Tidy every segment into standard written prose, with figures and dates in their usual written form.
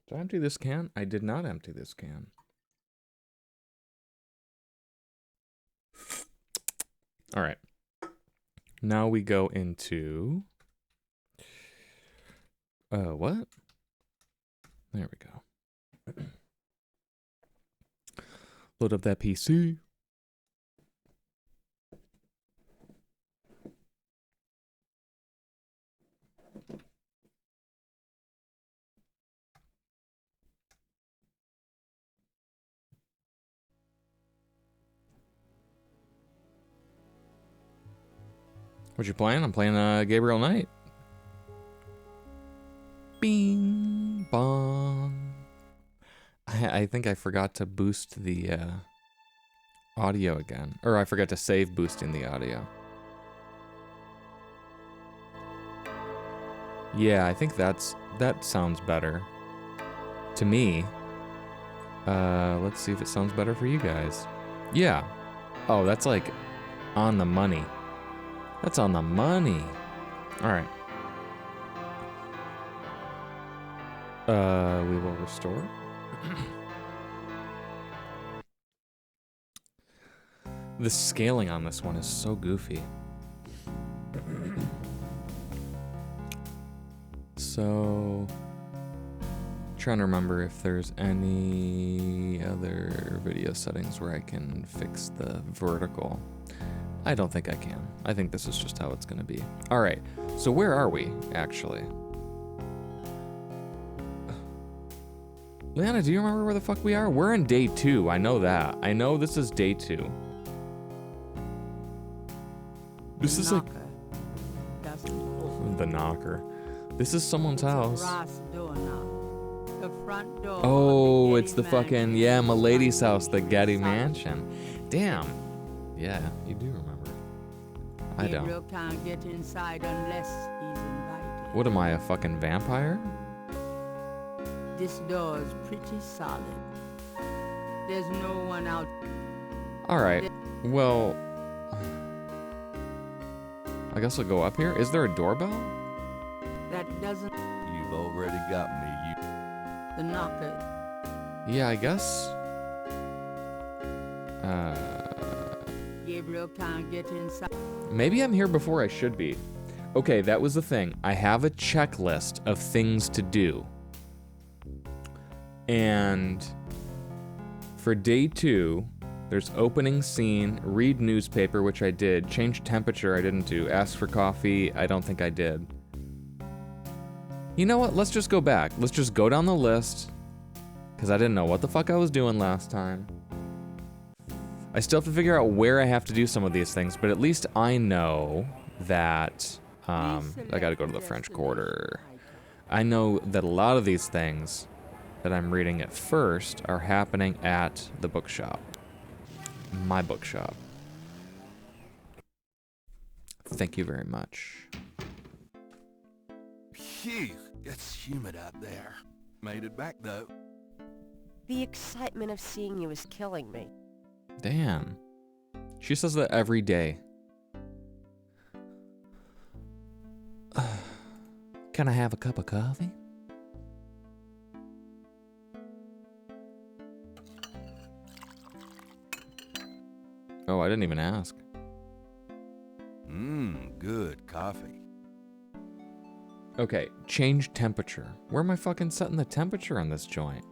Did I empty this can? I did not empty this can. All right. Now we go into... what? There we go. Load up that PC. What you playing? I'm playing Gabriel Knight. Bing bong. I think I forgot to boost the audio again. Or I forgot to save boosting the audio. Yeah, I think that sounds better. To me. Let's see if it sounds better for you guys. Yeah. Oh, that's like on the money. That's on the money. All right. We will restore. The scaling on this one is so goofy. So, trying to remember if there's any other video settings where I can fix the vertical. I don't think I can. I think this is just how it's gonna be. All right, so where are we, actually? Leanna, do you remember where the fuck we are? We're in day 2, I know that. I know this is day 2. This is like... The knocker. This is someone's house. Oh, it's the fucking, yeah, Milady's house, the Getty Mansion. Damn. Yeah, you do remember. I don't. Gabriel can't get inside unless he's invited. What am I, a fucking vampire? This door is pretty solid. There's no one out. Alright, well... I guess I'll go up here. Is there a doorbell? That doesn't... You've already got me, The knocker. Yeah, I guess. Gabriel can't get inside. Maybe I'm here before I should be. Okay, that was the thing. I have a checklist of things to do. And for day 2, there's opening scene, read newspaper, which I did, change temperature, I didn't do, ask for coffee, I don't think I did. You know what, let's just go back. Let's just go down the list, because I didn't know what the fuck I was doing last time. I still have to figure out where I have to do some of these things, but at least I know that, I gotta go to the French Quarter. I know that a lot of these things that I'm reading at first are happening at the bookshop. My bookshop. Thank you very much. Phew, it's humid out there. Made it back, though. The excitement of seeing you is killing me. Damn. She says that every day. Can I have a cup of coffee? Oh, I didn't even ask. Good coffee. Okay, change temperature. Where am I fucking setting the temperature on this joint?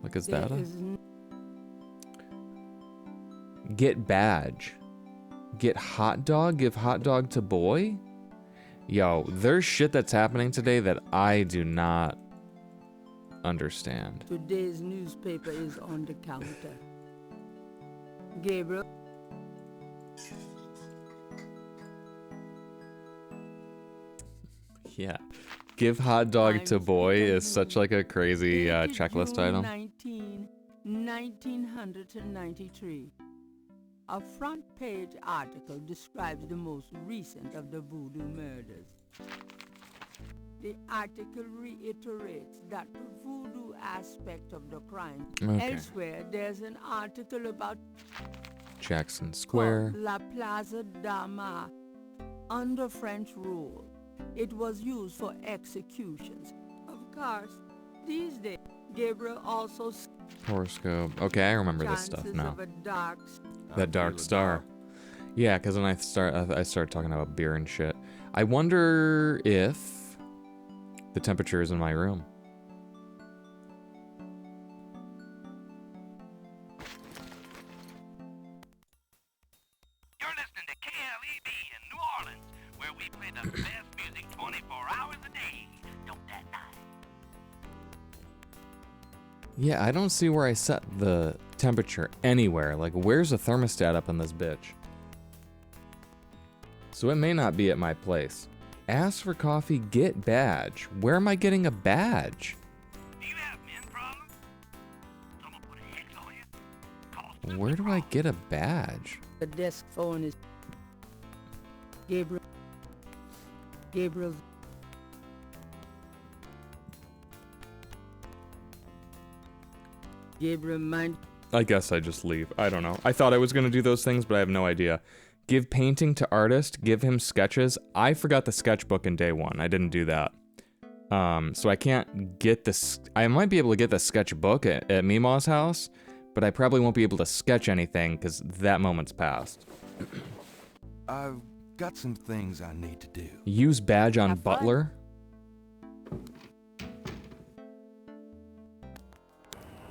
Like, is that a... Get badge. Get hot dog? Give hot dog to boy? Yo, there's shit that's happening today that I do not understand. Today's newspaper is on the counter. Gabriel. Yeah. Give hot dog to boy is such like a crazy checklist item. 1993. A front page article describes the most recent of the voodoo murders. The article reiterates that the voodoo aspect of the crime. Okay. Elsewhere, there's an article about Jackson Square. La Plaza d'Armas. Under French rule, it was used for executions. course, these days, Gabriel also Horoscope. Okay, I remember this stuff chances now. of a dark That dark star. Yeah, because then I start talking about beer and shit. I wonder if the temperature is in my room. You're listening to KLEB in New Orleans, where we play the best music 24 hours a day. Don't that night? Yeah, I don't see where I set the temperature anywhere. Like, where's the thermostat up in this bitch? So it may not be at my place. Ask for coffee, get badge. Where am I getting a badge? Do you have men problems? Someone put a hex on you? Call Where do I get a badge? The desk phone is Gabriel. Gabriel's. Gabriel, mind. I guess I just leave. I don't know. I thought I was going to do those things, but I have no idea. Give painting to artist. Give him sketches. I forgot the sketchbook in day one. I didn't do that. So I can't get this. I might be able to get the sketchbook at Meemaw's house, but I probably won't be able to sketch anything because that moment's passed. I've got some things I need to do. Use badge on Have fun. Butler.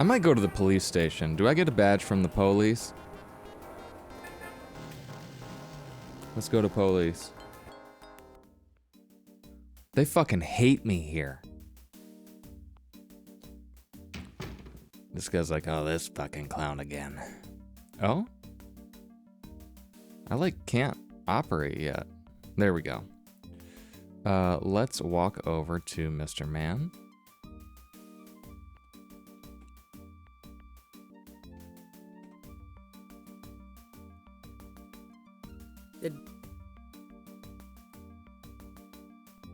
I might go to the police station. Do I get a badge from the police? Let's go to police. They fucking hate me here. This guy's like, oh, this fucking clown again. Oh? I can't operate yet. There we go. Let's walk over to Mr. Man.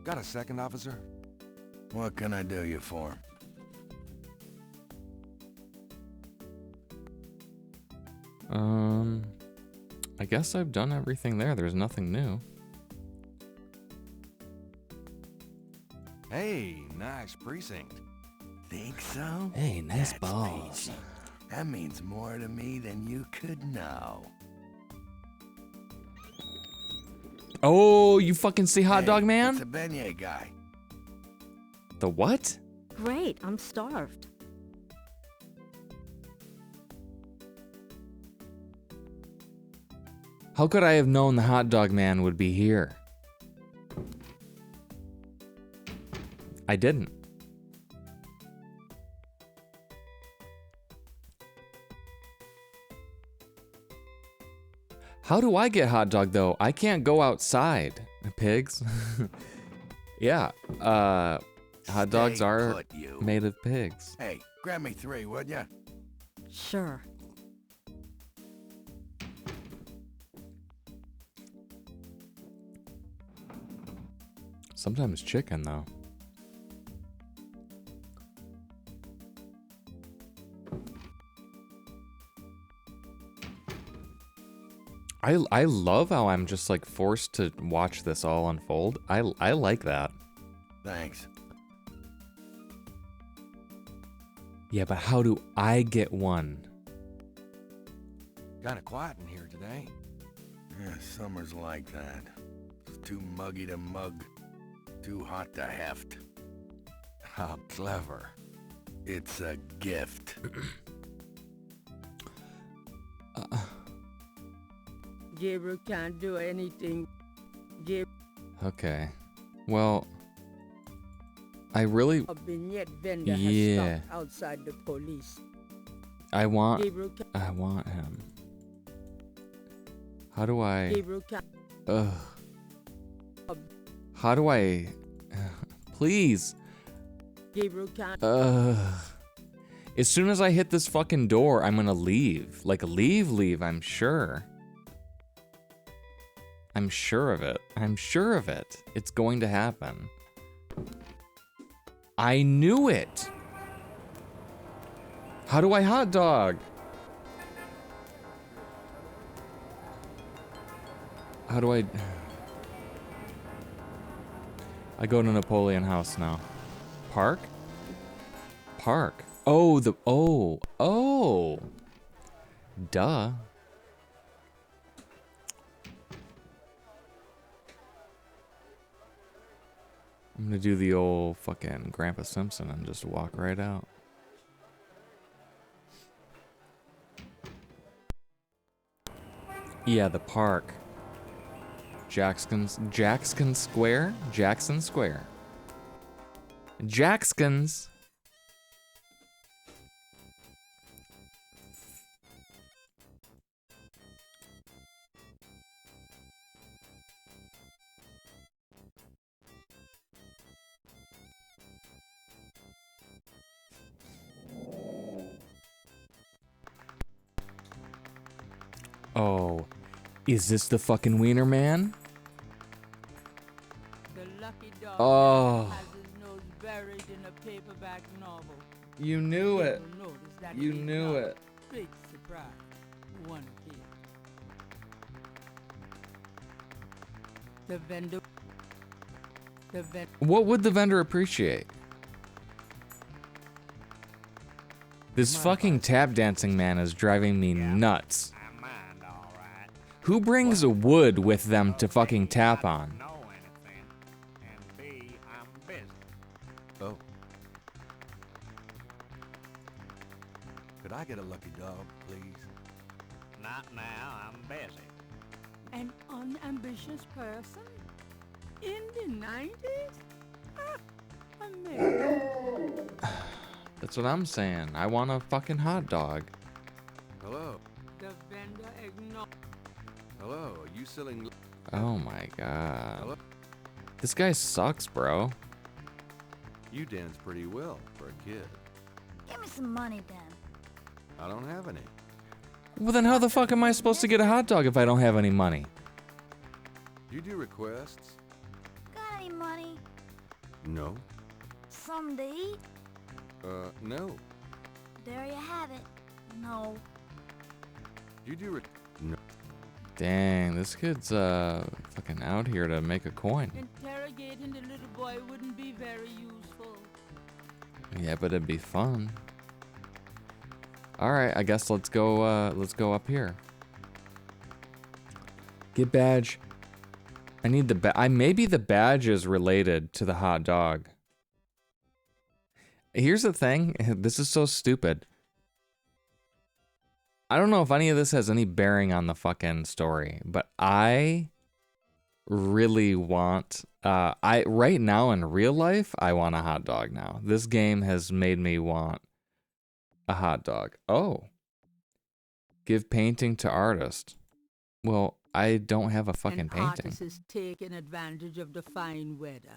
Got a second, officer? What can I do you for? I guess I've done everything there. There's nothing new. Hey, nice precinct. Think so? Hey, nice That's balls. peachy. That means more to me than you could know. Oh, you fucking see Hot Hey, Dog Man? It's a beignet guy. The what? Great, I'm starved. How could I have known the Hot Dog Man would be here? I didn't. How do I get hot dog though? I can't go outside. Pigs? Yeah. Hot dogs Stay are put, you. made of pigs. Hey, grab me 3, would ya? Sure. Sometimes chicken though. I love how I'm just like forced to watch this all unfold. I like that. Thanks. Yeah, but how do I get one? Kinda quiet in here today. Yeah, summer's like that. It's too muggy to mug. Too hot to heft. How clever. It's a gift. Gabriel can't do anything. Gabriel, Okay. Well, I really a vignette vendor Yeah. has stopped outside the police. I want Gabriel him. How do I Gabriel can't. Ugh. How do I please? Gabriel can't. As soon as I hit this fucking door, I'm gonna leave. Like leave, I'm sure. I'm sure of it. I'm sure of it. It's going to happen. I knew it. How do I hot dog? How do I go to Napoleon House now? Park? park. Oh, oh. Duh. I'm gonna do the old fucking Grandpa Simpson and just walk right out. Yeah, the park. Jackson Square? Jackson Square. Jackskins. Oh, is this the fucking Wiener Man? The lucky dog Oh. has his nose buried in a paperback novel. You knew it. You'll notice that You it is knew not. it. Big surprise. One appears. The vendor. What would the vendor appreciate? This fucking tap dancing man is driving me nuts. I mind, all right. Who brings a wood with them to fucking tap on? Know anything, and B, I'm busy. Oh. Could I get a lucky dog, please? Not now, I'm busy. An unambitious person? In the 90s? Ah, amazing. That's what I'm saying. I want a fucking hot dog. Hello? The vendor ignored. Hello, are you selling... Oh my god. Hello? This guy sucks, bro. You dance pretty well for a kid. Give me some money, then. I don't have any. Well, then how the fuck am I supposed to get a hot dog if I don't have any money? You do requests? Got any money? No. Something to eat? No. There you have it. No. You do No. Dang, this kid's fucking out here to make a coin. Interrogating the little boy wouldn't be very useful. Yeah, but it'd be fun. All right, I guess let's go up here. Get badge. I need the maybe the badge is related to the hot dog. Here's the thing. This is so stupid. I don't know if any of this has any bearing on the fucking story, but I really want right now in real life, I want a hot dog now. This game has made me want a hot dog. Oh. Give painting to artist. Well, I don't have a fucking An painting. artist is taking advantage of the fine weather.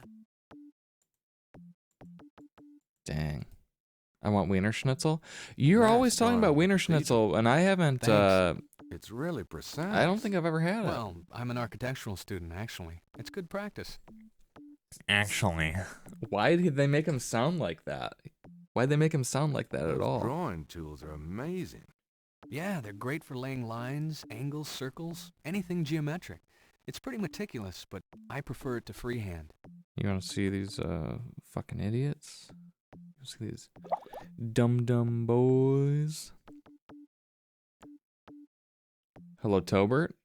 Dang. I want Wiener Schnitzel. You're That's always talking about fine. Wiener These are- Schnitzel, and I haven't, Thanks. It's really precise. I don't think I've ever had it. Well, I'm an architectural student, actually. It's good practice. Actually. Why did they make him sound like that? Why'd they make him sound like that at Those all? drawing tools are amazing. Yeah, they're great for laying lines, angles, circles, anything geometric. It's pretty meticulous, but I prefer it to freehand. You want to see these fucking idiots? You see these dumb boys? Hello, Tobert.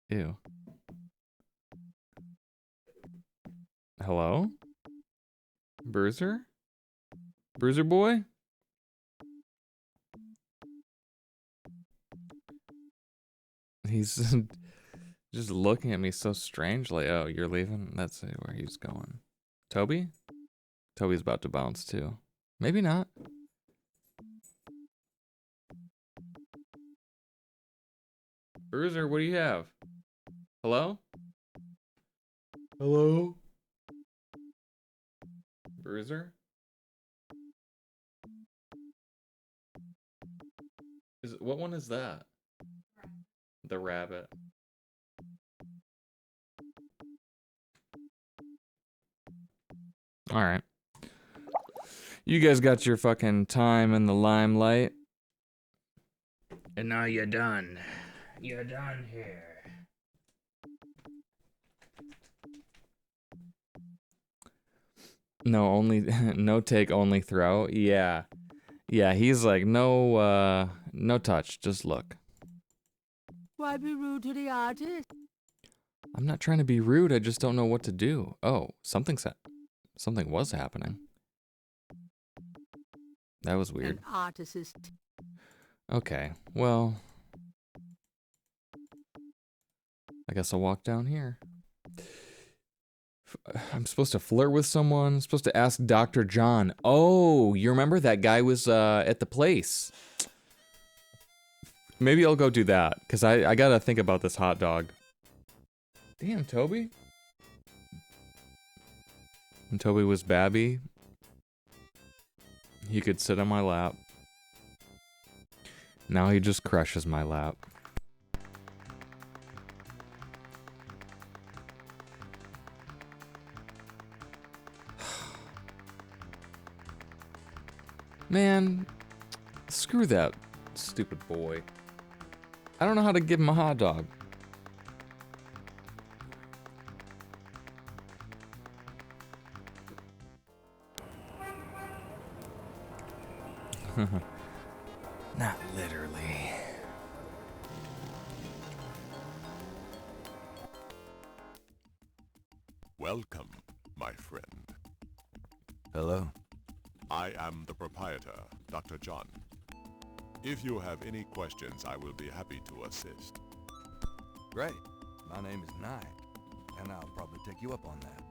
Ew. Hello? Bruiser? Bruiser boy? He's just looking at me so strangely. Oh, you're leaving? That's where he's going. Toby? Toby's about to bounce too. Maybe not. Bruiser, what do you have? Hello? Hello? Bruiser? What one is that? The rabbit. Alright. You guys got your fucking time in the limelight. And now you're done. You're done here. No, only no take, only throw. Yeah. Yeah, he's like no touch, just look. Why be rude to the artist? I'm not trying to be rude, I just don't know what to do. Oh, something was happening. That was weird. An artist is Okay, well, I guess I'll walk down here. I'm supposed to flirt with someone. I'm supposed to ask Dr. John. Oh, you remember that guy was at the place. Maybe I'll go do that, because I gotta think about this hot dog. Damn, Toby. When Toby was Babby, he could sit on my lap. Now he just crushes my lap. Man, screw that stupid boy. I don't know how to give him a hot dog. Not literally. Welcome, my friend. Hello? I am the proprietor, Dr. John. If you have any questions, I will be happy to assist. Great. My name is Knight, and I'll probably take you up on that.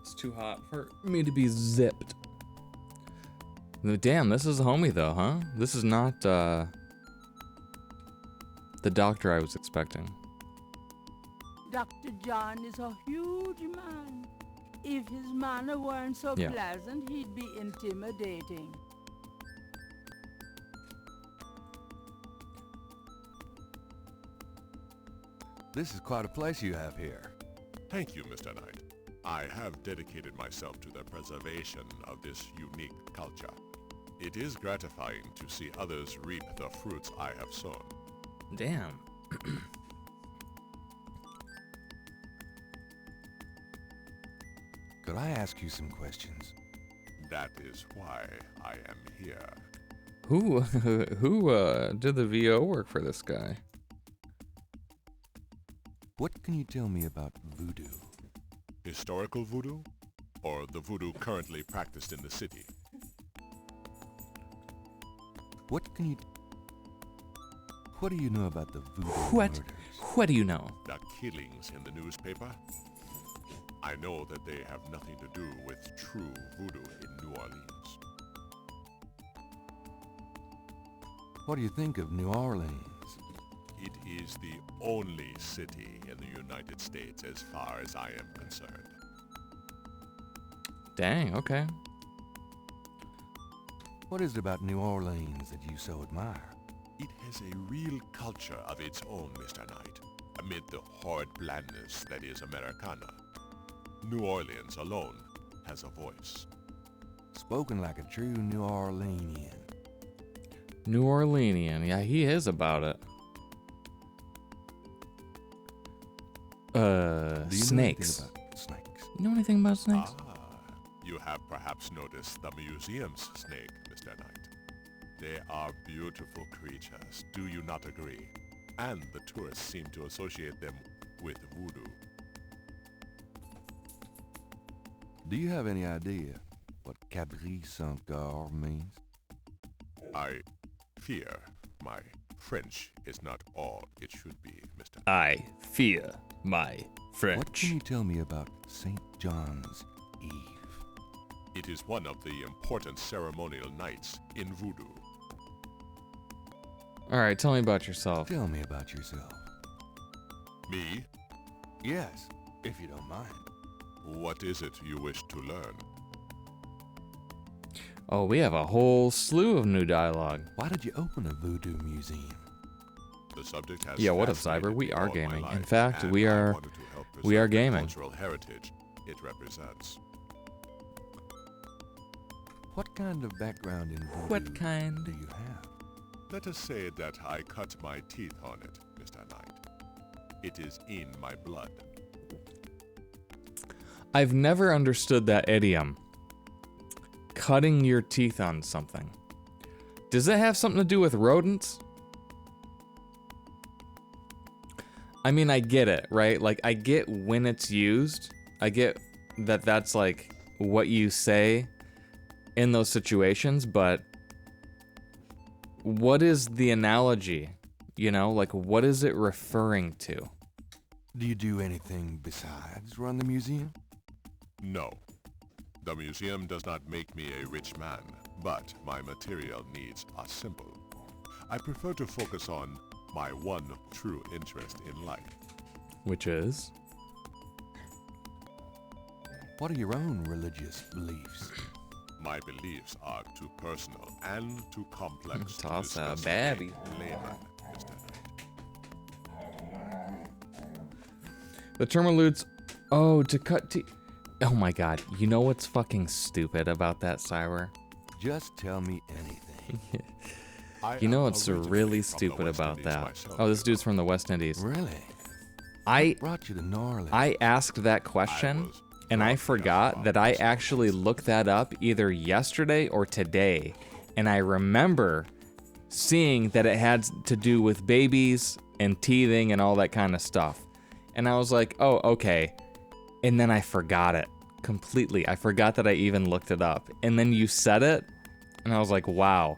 It's too hot for me to be zipped. Damn, this is a homie though, huh? This is not the doctor I was expecting. Dr. John is a huge man. If his manner weren't so Yeah. pleasant, he'd be intimidating. This is quite a place you have here. Thank you, Mr. Knight. I have dedicated myself to the preservation of this unique culture. It is gratifying to see others reap the fruits I have sown. Damn. Could I ask you some questions? That is why I am here. Who did the VO work for this guy? What can you tell me about voodoo? Historical voodoo? Or the voodoo currently practiced in the city? What do you know about the voodoo What? murders? What do you know? The killings in the newspaper? I know that they have nothing to do with true voodoo in New Orleans. What do you think of New Orleans? It is the only city in the United States as far as I am concerned. Dang, okay. What is it about New Orleans that you so admire? It has a real culture of its own, Mr. Knight, amid the horrid blandness that is Americana. New Orleans alone has a voice. Spoken like a true New Orleanian. New Orleanian. Yeah, he is about it. Do you know anything Snakes. about snakes? You know anything about snakes? You have perhaps noticed the museum's snake, Mr. Knight. They are beautiful creatures, do you not agree? And the tourists seem to associate them with voodoo. Do you have any idea what Cabri Saint-Gar means? I fear my French is not all it should be, Mr. I fear my What can you tell me about St. John's Eve? It is one of the important ceremonial nights in voodoo. All right, tell me about yourself. Tell me about yourself. Me? Yes, if you don't mind. What is it you wish to learn? Oh, we have a whole slew of new dialogue. Why did you open a voodoo museum? The subject has Yeah, what up, fascinated Cyber? We me are all my gaming. In life, fact, and we I are wanted to help we are preserve the gaming. cultural heritage it represents. What kind of background in voodoo What kind? do you have? Let us say that I cut my teeth on it, Mr. Knight. It is in my blood. I've never understood that idiom. Cutting your teeth on something. Does that have something to do with rodents? I mean, I get it, right? Like, I get when it's used. I get that that's like what you say in those situations, but what is the analogy? You know, like, what is it referring to? Do you do anything besides run the museum? No. The museum does not make me a rich man, but my material needs are simple. I prefer to focus on my one true interest in life. Which is? What are your own religious beliefs? My beliefs are too personal and too complex to Toss a discuss baby. with a layman, Mr. Knight. The term alludes, oh, to cut teeth. Oh my god, you know what's fucking stupid about that, Cywer? Just tell me anything. You know am what's originally really from the stupid West about Indies that? myself, Oh, this you dude's know. from the West Indies. Really? I Brought you to New Orleans. I asked that question, and I forgot that I actually looked that up either yesterday or today, and I remember seeing that it had to do with babies and teething and all that kind of stuff. And I was like, oh, okay. And then I forgot it completely. I forgot that I even looked it up. And then you said it, and I was like, wow.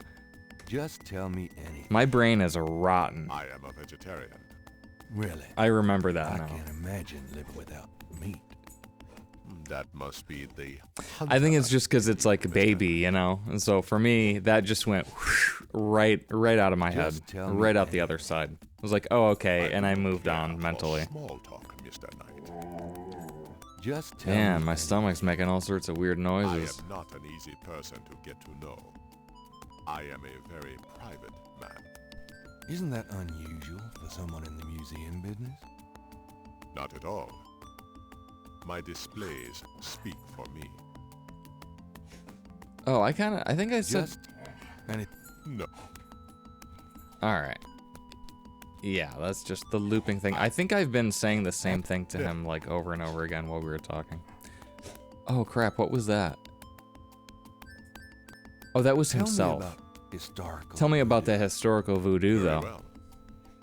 Just tell me anything. My brain is rotten. I am a vegetarian. Really? I remember that I now. can't imagine living without meat. That must be the... I think it's just because it's like a baby, you know? And so for me, that just went right out of my head. Just tell me Right out the anything. other side. I was like, oh, okay, and I moved on mentally. Small talk, Mr. Knight. Just tell Damn, me my anything. stomach's making all sorts of weird I noises. am not an easy person to get to know. I am a very private man. Isn't that unusual for someone in the museum business? Not at all. My displays speak for me. Oh, I think I said... Just anything. No. Alright. Yeah, that's just the looping thing. I think I've been saying the same thing to him like over and over again while we were talking. Oh crap, what was that? Oh, that was himself. Tell me about historical. Tell me about the historical voodoo, Very though. well.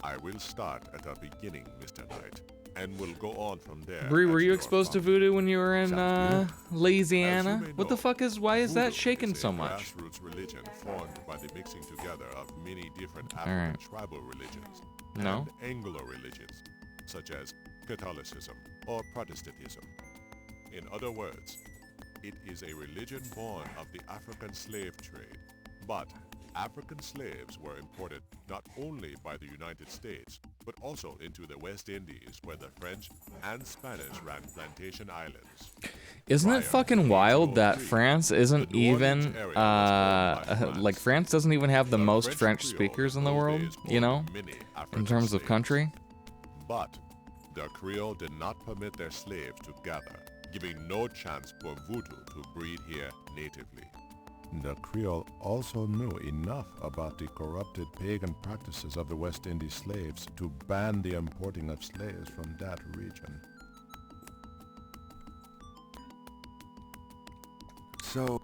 I will start at the beginning, Mr. Knight, and will go on from there. Bree, were at you your exposed to prompting. voodoo when you were in Sounds Louisiana? As you may What the know, fuck is? Why is that Voodoo shaking is a so much? grassroots religion formed by the mixing together of many different Alright. African tribal religions No? and Anglo religions, such as Catholicism or Protestantism. In other words, it is a religion born of the African slave trade. But African slaves were imported not only by the United States, but also into the West Indies, where the French and Spanish ran plantation islands. Isn't Prior it to fucking wild that 1803, France isn't the New Orleans even, area was owned by France. like France doesn't even have the most French Creole speakers in the those world, days you know, owned many African in terms of slaves. country? But the Creole did not permit their slaves to gather, giving no chance for voodoo to breed here natively. The Creole also knew enough about the corrupted pagan practices of the West Indies slaves to ban the importing of slaves from that region. So,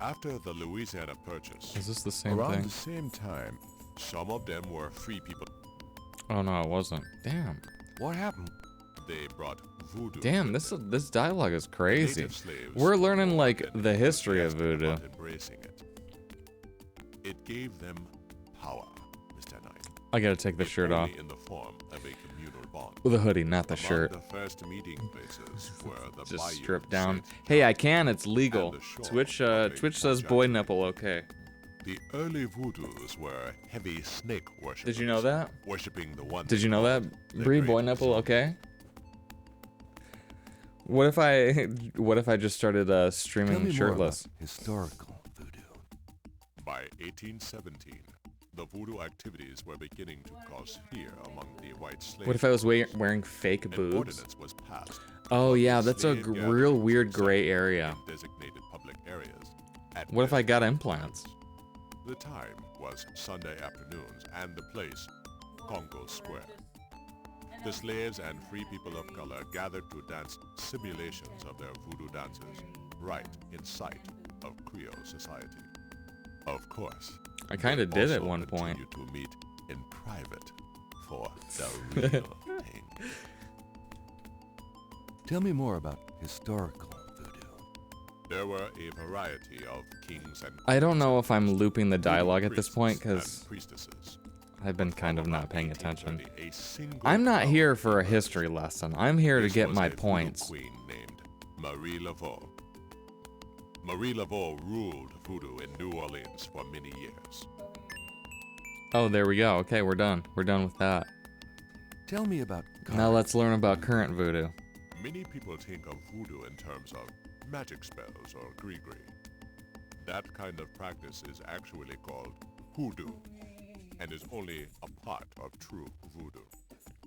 After the Louisiana Purchase, Is this the same around thing? the same time, some of them were free people. Oh no, it wasn't. Damn. what happened? They brought voodoo. Damn, with them. this dialogue is crazy. Native slaves We're learning were like more the history of enthusiastic voodoo. about embracing it. It gave them power, Mr. Knight. I gotta take the if shirt off. only in the form of a communal bond. With a hoodie, not the Among shirt. The first meeting places were the Just bayou, strip down. St. Hey, I John, can. It's legal. and the shore Twitch, of Twitch Lake says boy Pontchartrain. nipple. Okay. The early voodoos were heavy snake worshippers. Did you know that? Worshipping the one. Did you know that? the Bree, great boy nipple. sun. Okay. What if I just started Tell streaming me shirtless? more about historical voodoo. By 1817, the voodoo activities were beginning to cause fear among the white slaves. What if I was wearing fake An boobs? ordinance was passed. Oh allowing yeah, that's a slave real gatherings weird and gray settlements area. in designated public areas. At What if I got designated implants? times. The time was Sunday afternoons and the place, Congo Square. The slaves and free people of color gathered to dance simulations of their voodoo dances right in sight of Creole society. Of course, I kind of they did at also one point. continue to meet in private for the real thing. Tell me more about historical voodoo. There were a variety of kings and I don't know if I'm looping the voodoo dialogue at this point priests and because priestesses. I've been kind of From not about paying attention. 1830, a single I'm not power here for a emerged. history lesson. I'm here to This get was my a voodoo points. queen named Marie Laveau. Marie Laveau ruled voodoo in New Orleans for many years. Oh, there we go. Okay, we're done. We're done with that. Tell me about Now let's learn about current voodoo. Many people think of voodoo in terms of magic spells or gree-gree. That kind of practice is actually called hoodoo, and is only a part of true voodoo.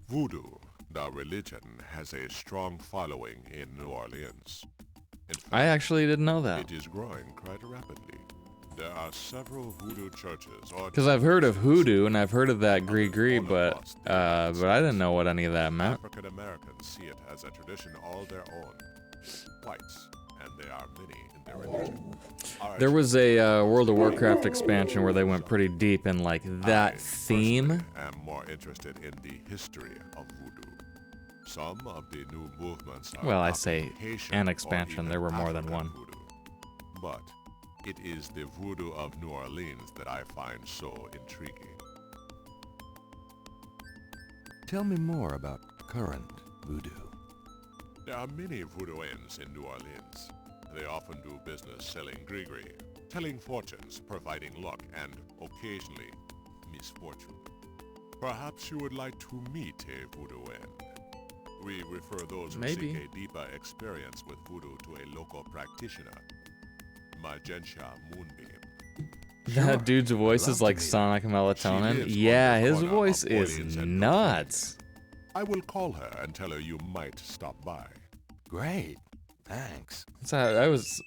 Voodoo, the religion, has a strong following in New Orleans. In fact, I actually didn't know that. it is growing quite rapidly. There are several voodoo churches or Because I've heard of hoodoo and I've heard of that All gree-gree, across but the United I didn't States. know what any of that meant. African Americans see it as a tradition all their own. Whites, and they are many in their religion. are There was a World of actually Warcraft expansion where they went pretty deep in like that I theme. personally am more interested in the history of voodoo. Some of the new movements are Well, I say Haitian an or expansion, even there were more than African one. Voodoo. But it is the voodoo of New Orleans that I find so intriguing. Tell me more about current voodoo. There are many voodooians in New Orleans. They often do business selling gree-gree, telling fortunes, providing luck, and occasionally misfortune. Perhaps you would like to meet a voodooian. We refer those who Maybe. seek a deeper experience with voodoo to a local practitioner, Magentia Moonbeam. That dude's voice Love is to like meet her. Sonic Melatonin. She lives on Yeah, the his corner voice of is Orleans and nuts. I will call her and tell her you might stop by. Great. Thanks. So I was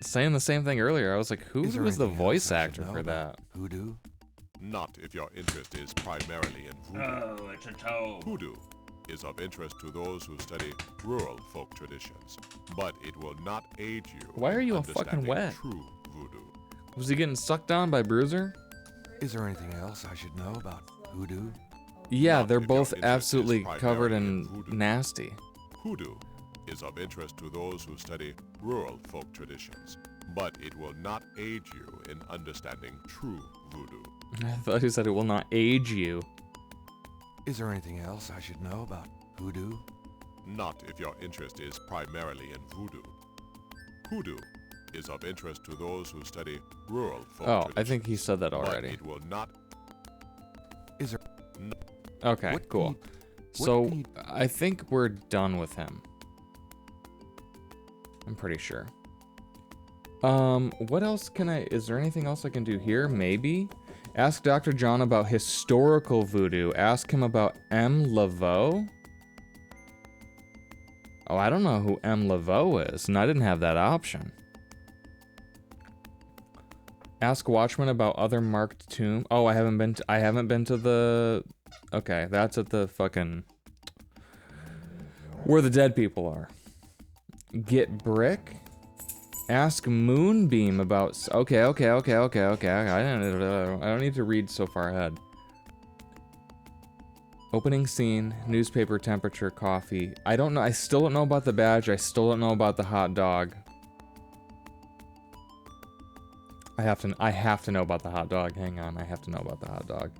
saying the same thing earlier. I was like, who Is there was the anything voice else I should actor know for about that? Hoodoo? Not if your interest is primarily in voodoo. Oh, it's a toe. Hoodoo is of interest to those who study rural folk traditions, but it will not aid you. Why are in you all fucking understanding wet? True voodoo. Was he getting sucked on by Bruiser? Is there anything else I should know about hoodoo? Yeah, Not they're if your both interest is absolutely covered primarily in in voodoo. nasty. Hoodoo is of interest to those who study rural folk traditions, but it will not aid you in understanding true voodoo. I thought he said it will not age you. Is there anything else I should know about hoodoo? Not if your interest is primarily in voodoo. Hoodoo is of interest to those who study rural folk Oh, traditions. I think he said that but already. it will not. Is there... Okay, What can cool. you- So can you- I think we're done with him. I'm pretty sure. What else can is there anything else I can do here? Maybe? Ask Dr. John about historical voodoo. Ask him about M. Laveau? Oh, I don't know who M. Laveau is, and I didn't have that option. Ask Watchman about other marked tomb. Oh, I haven't been to the... Okay, that's at the fucking... where the dead people are. Get Brick? Ask Moonbeam about... Okay. I don't need to read so far ahead. Opening scene, newspaper temperature, coffee. I don't know. I still don't know about the badge. I still don't know about the hot dog. I have to know about the hot dog. Hang on. I have to know about the hot dog.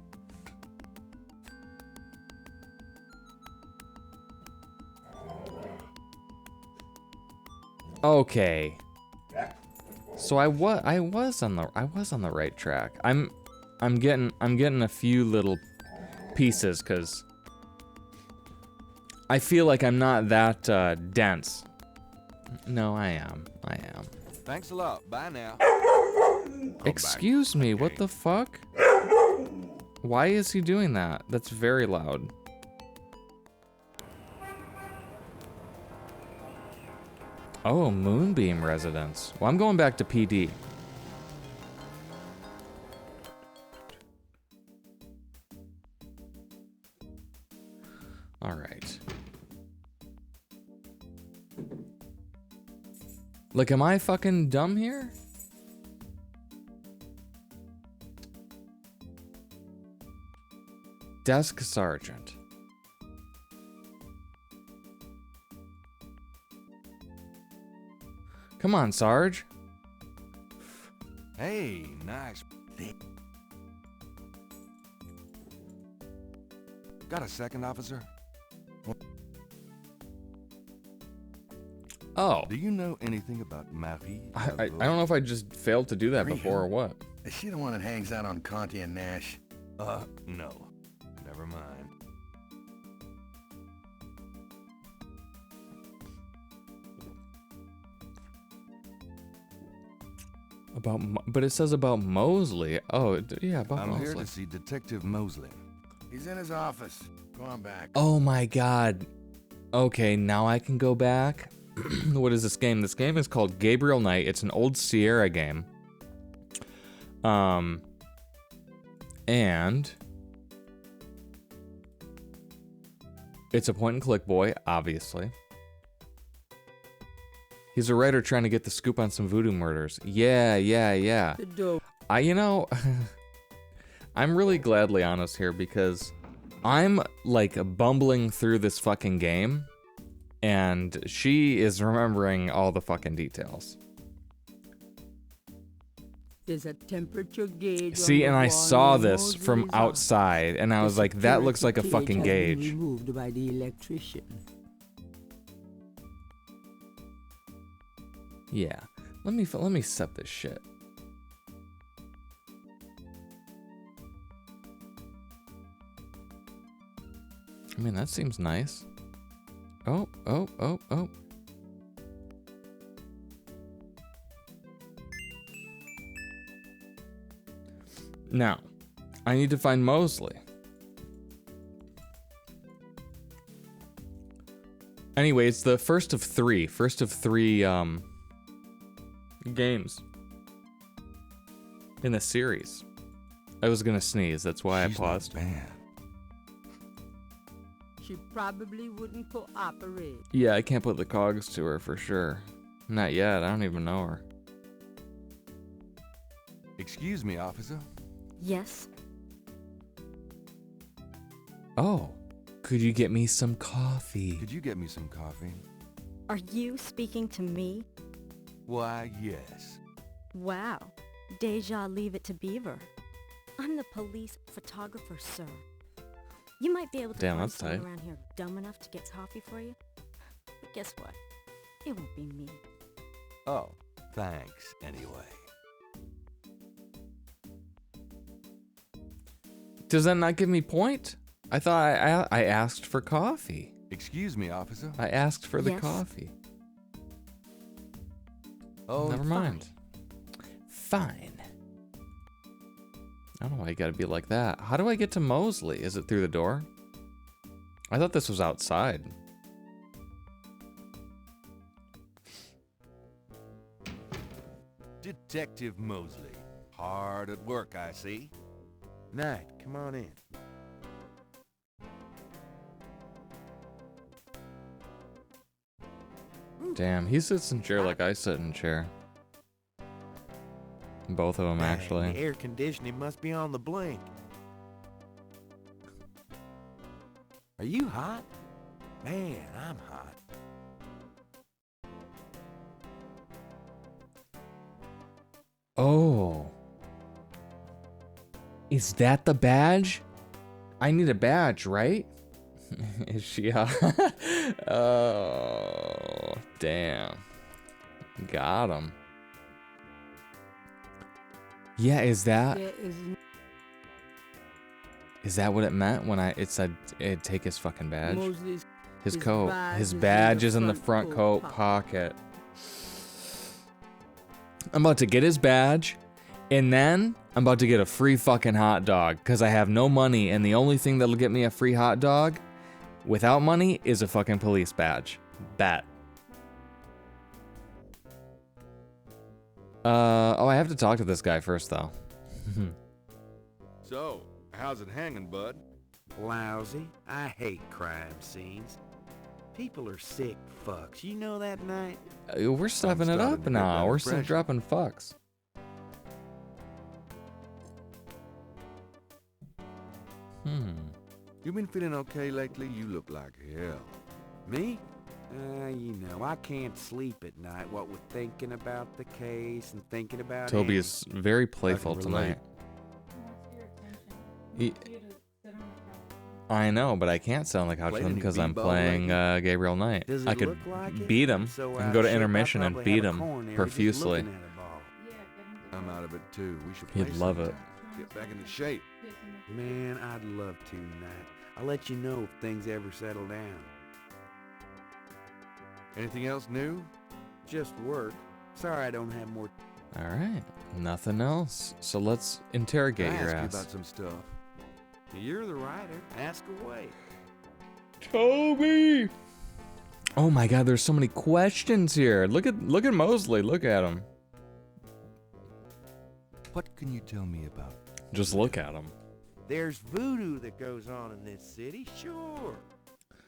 Okay. So I was on the right track. I'm getting a few little pieces cuz I feel like I'm not that dense. No, I am. Thanks a lot. Bye now. Excuse me, what the fuck? Why is he doing that? That's very loud. Oh, Moonbeam residence. Well, I'm going back to PD. All right. Like, am I fucking dumb here? Desk sergeant. Come on, Sarge. Hey, nice. Got a second, officer? Oh. Do you know anything about Marie? I don't know if I just failed to do that before or what. Is she the one that hangs out on Conti and Nash? No. Never mind. But it says about Mosley. Oh, yeah, about I'm Mosley. here to see Detective Mosley. He's in his office. Go on back. Oh my god. Okay, now I can go back. What is this game? This game is called Gabriel Knight. It's an old Sierra game. And it's a point and click boy, obviously. He's a writer trying to get the scoop on some voodoo murders. Yeah. You know, I'm really gladly honest here because I'm like bumbling through this fucking game and she is remembering all the fucking details. There's a temperature gauge. See, on and the I wall saw near this from Mosley's office. outside and I The was like, that looks like a security fucking cage has been gauge. removed by the electrician. Yeah. Let me set this shit. I mean, that seems nice. Oh. Now, I need to find Mosley. Anyway, it's the first of three games in the series. I was gonna sneeze, that's why She's I paused. Not bad. She probably wouldn't cooperate. Yeah, I can't put the cogs to her for sure. Not yet, I don't even know her. Excuse me, officer. Yes? Oh, could you get me some coffee? Could you get me some coffee? Are you speaking to me? Why, yes. Wow. Deja leave it to Beaver. I'm the police photographer, sir. You might be able to Damn, find that's someone tight. around here dumb enough to get coffee for you. But guess what? It won't be me. Oh, thanks, anyway. Does that not give me point? I thought I asked for coffee. Excuse me, officer. I asked for the Yes? coffee. Oh, Never mind. Fine. I don't know why you gotta be like that. How do I get to Mosley? Is it through the door? I thought this was outside. Detective Mosley. Hard at work, I see. Knight, come on in. Damn, he sits in chair like I sit in chair. Both of them, The actually. air conditioning must be on the blink. Are you hot? Man, I'm hot. Oh. Is that the badge? I need a badge, right? Is she hot? Oh, damn. Got him. Yeah, is that There is what it meant when it said it'd take his fucking badge? Mosley's His his coat. badge His is in badge the is in the front front coat coat pocket. I'm about to get his badge, and then I'm about to get a free fucking hot dog, because I have no money, and the only thing that'll get me a free hot dog without money is a fucking police badge. Bet. Oh, I have to talk to this guy first, though. So, how's it hanging, bud? Lousy. I hate crime scenes. People are sick fucks. You know that, Knight? We're stepping it starting up to get that now. We're still impression. dropping fucks. You been feeling okay lately? You look like hell. Me? You know, I can't sleep at night, what with thinking about the case and thinking about Toby Annie. is very playful relate. tonight. I know, but I can't sit on the couch with him Playing because I'm b-ball playing lately? Gabriel Knight. Does it I could look like it? beat him. So I can go to out of shape, I intermission and probably beat have a him coronary just profusely. looking at a ball. I'm out of it too. We should He'd play love it. sometime. Get back into shape. Man, I'd love to, Knight. I'll let you know if things ever settle down. Anything else new? Just work. Sorry I don't have more. All right, nothing else. So let's interrogate I your asked you ass. about some stuff. You're the writer. Ask away. Toby. Oh my God, there's so many questions here. Look at Mosley. Look at him. What can you tell me about? Just look at him. There's voodoo that goes on in this city, sure.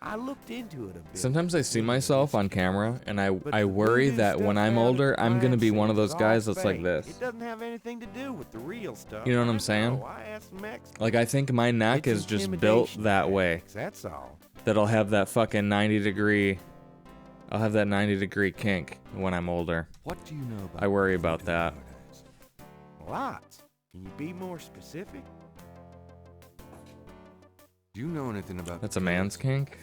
I looked into it a bit. Sometimes I see myself on camera, and But I the worry voodoo that when stuff I'm out at older, the I'm gonna crime be one of scene those is all guys that's like fake. this. It doesn't have anything to do with the real stuff. You know what I'm I saying? know. I asked some experts. Like, I think my neck It's is just built intimidation that way. tactics, that's all. That I'll have that fucking 90-degree. I'll have that 90-degree kink when I'm older. What do you know about? I worry about voodoo that. nowadays? Lots. Can you be more specific? Do you know anything about? That's the a man's killings? kink?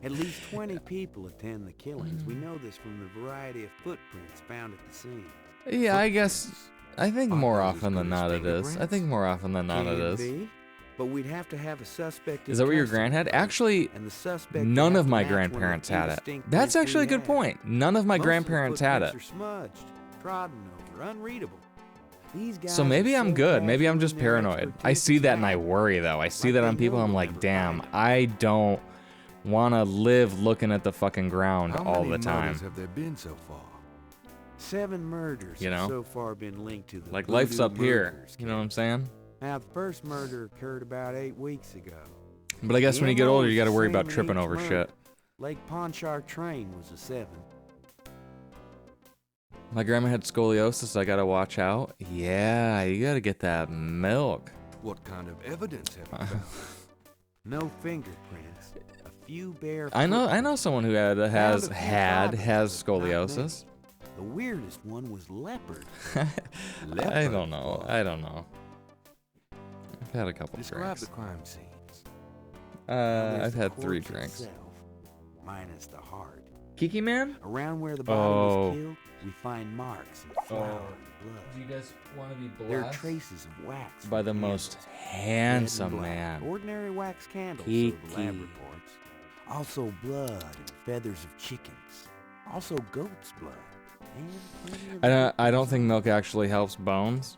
At least 20 people attend the killings. We know this from the variety of footprints found at the scene. Yeah, I guess. I think Aren't more those as often than good as not it is. I fingerprints? think more often than not it Can is. be, but we'd have to have a suspect. Is in that what your custody gran had? first, Actually, and the suspect would none have of to my match one of the grandparents few had it. distinct That's prints we actually a good have. point. None of my Most of the grandparents had it. footprints are smudged, trodden over, unreadable. These guys So maybe are I'm so good. Maybe I'm casual just in their paranoid. I expertise, see it's that and I maddening. worry though. I see Like that they on people. know I'm we'll like, never damn, find 'em. I don't want to live looking at the fucking ground How all many the time. murders have there been so far? 7 murders You know? have so far been linked to the Like life's voodoo up here. murders You know what I'm saying? Now, the first murder occurred about 8 weeks ago. But I guess when you get MO older, is you got to the worry same about in tripping each over murder. shit. Lake Pontchartrain was a 7. My grandma had scoliosis. I got to watch out. Yeah, you got to get that milk. What kind of evidence have you found? No fingerprints. A few bare I know footprints. someone who has Found a few has properties, but not many. scoliosis. The weirdest one was leopard. I don't know. I don't know. I've had a couple Describe drinks. the crime scenes. Now, there's I've the had 3 corpse drinks. itself, minus the heart. Kiki Man? Around where the body Oh. was killed, we find marks and flour and blood. Do you guys want to be There are traces of wax by the from most candles, red and handsome black. man? Ordinary wax candles, so Kiki. the lab reports. Also blood and feathers of chickens. Also goat's blood. And plenty of I don't think milk actually helps bones.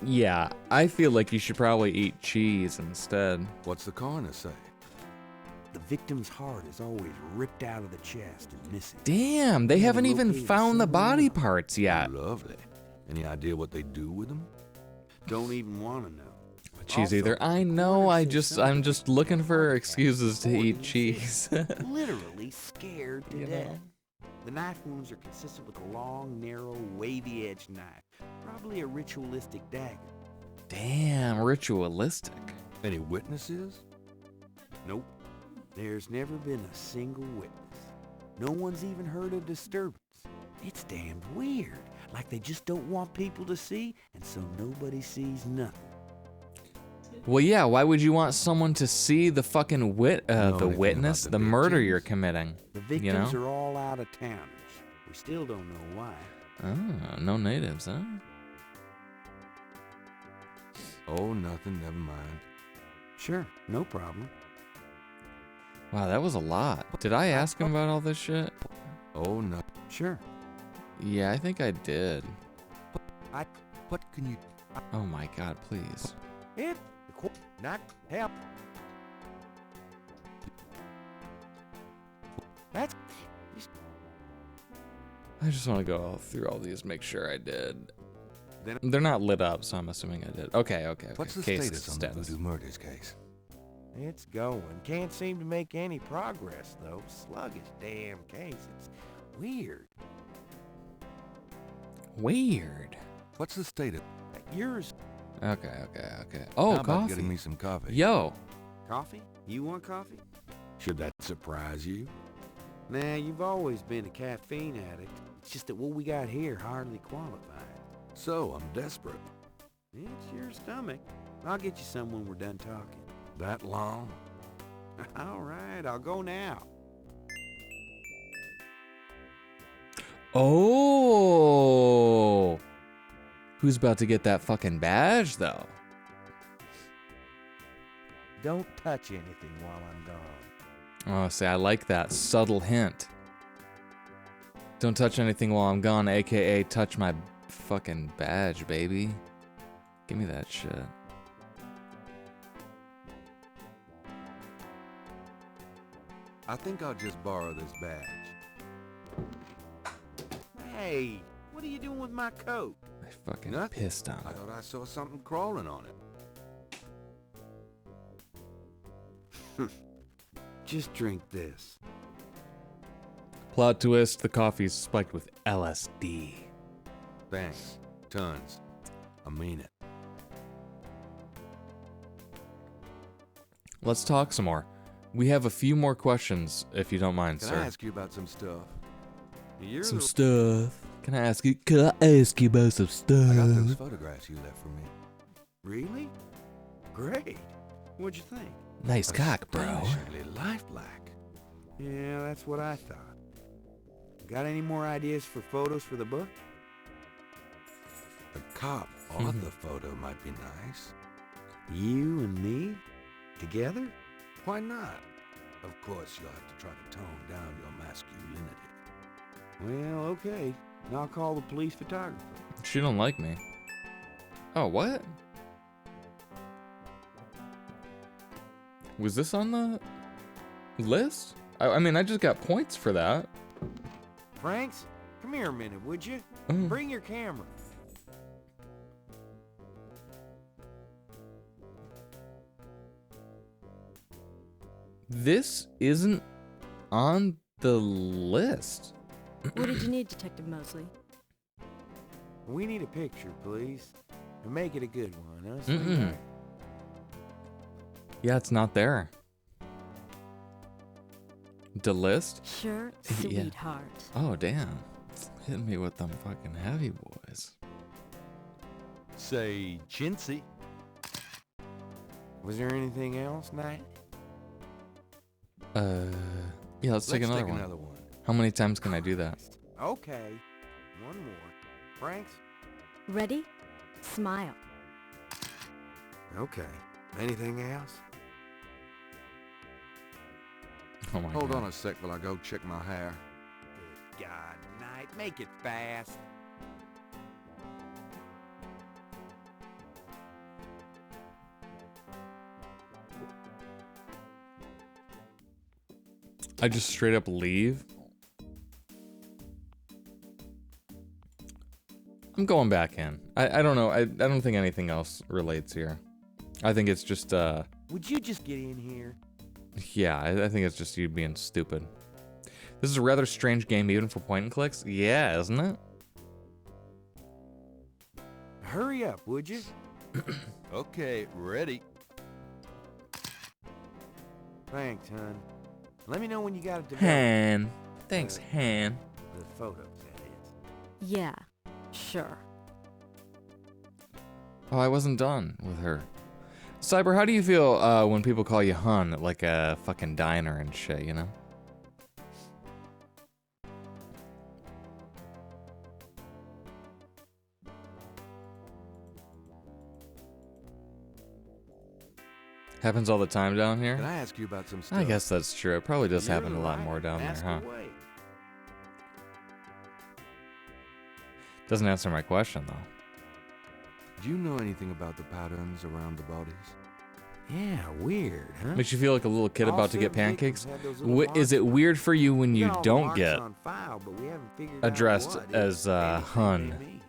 Yeah, I feel like you should probably eat cheese instead. What's the coroner say? The victim's heart is always ripped out of the chest and missing. Damn, they We haven't haven't even located a found the single body one. parts yet. Lovely. Any idea what they do with them? Don't even want to know. Cheese Also, either. I the know. coroner says I'm something just looking for about excuses to hoarding eat the cheese. Literally scared to You death. know? The knife wounds are consistent with a long, narrow, wavy-edged knife. Probably a ritualistic dagger. Damn, ritualistic. Any witnesses? Nope. There's never been a single witness. No one's even heard a disturbance. It's damned weird. Like they just don't want people to see, and so nobody sees nothing. Well, yeah. Why would you want someone to see the fucking Know the anything witness, about the the murder victims? you're committing? The You victims know? are all out-of-towners. We still don't know why. Ah, no natives, huh? Oh, nothing. Never mind. Sure, no problem. Wow, that was a lot. Did I ask him about all this shit? Oh, no. Sure. Yeah, I think I did. What can you? Oh my god, please. It, not help. That's I just want to go through all these, make sure I did. Then They're not lit up, so I'm assuming I did. Okay. What's the Case status on the Voodoo murders case? it's going. Can't seem to make any progress, though. Sluggish damn case. It's weird. Weird. What's the status? Yours. Okay. Oh, How about coffee. getting me some coffee? Yo. Coffee? You want coffee? Should that surprise you? Nah, you've always been a caffeine addict. It's just that what we got here hardly qualifies. So, I'm desperate. It's your stomach. I'll get you some when we're done talking. That long? All right, I'll go now. Oh. Who's about to get that fucking badge, though? Don't touch anything while I'm gone. Oh, see, I like that subtle hint. Don't touch anything while I'm gone, aka touch my fucking badge, baby. Give me that shit. I think I'll just borrow this badge. Hey, what are you doing with my coat? I fucking Nothing. pissed on I it. thought I saw something crawling on it. Just drink this. Plot twist, the coffee's spiked with LSD. Thanks. Tons. I mean it. Let's talk some more. We have a few more questions, if you don't mind, Can sir. I ask you about some stuff? You're Some the- stuff. Can I ask you about some stuff? I got those photographs you left for me. Really? Great. What'd you think? Nice cock, bro. Astonishingly lifelike. Yeah, that's what I thought. Got any more ideas for photos for the book? A cop author photo might be nice. You and me? Together? Why not? Of course, you'll have to try to tone down your masculinity. Well, okay. I'll call the police photographer. She don't like me. Oh, what? Was this on the list? I mean, I just got points for that. Franks, come here a minute, would you? Mm. Bring your camera. This isn't on the list. What did you need, Detective Mosley? We need a picture, please. And make it a good one, huh? Mm-mm. sweetheart? Yeah, it's not there. The list? Sure, Yeah. sweetheart. Oh, damn. Hitting me with them fucking heavy boys. Say, chintzy. Was there anything else, Knight? Yeah, let's take another take one. another one. How many times can I do that? Okay. One more. Franks? Ready? Smile. Okay. Anything else? Oh my Hold god. on a sec while I go check my hair. Good God, Knight, make it fast. I just straight up leave? I'm going back in. I don't know. I don't think anything else relates here. I think it's just, Would you just get in here? yeah, I think it's just you being stupid. This is a rather strange game even for point and clicks. Yeah, isn't it? Hurry up, would you? Okay, ready. Thanks, hon. Let me know when you got it developed. Han. Thanks, Han. The photos, that is. Yeah, sure. Oh, I wasn't done with her. Cyber, how do you feel when people call you hun at like a fucking diner and shit, you know? Happens all the time down here? Can I ask you about some stuff? I guess that's true. It probably does You're happen a lot right. more down there, Ask huh? away. Doesn't answer my question, though. Do you know anything about the patterns around the bodies? Yeah, weird, huh? Makes you feel like a little kid All about to get certain victims pancakes? had those little Is it marks. weird for you when We you got all the don't marks get on file, but we haven't figured out addressed what, if as anything, hun? they mean.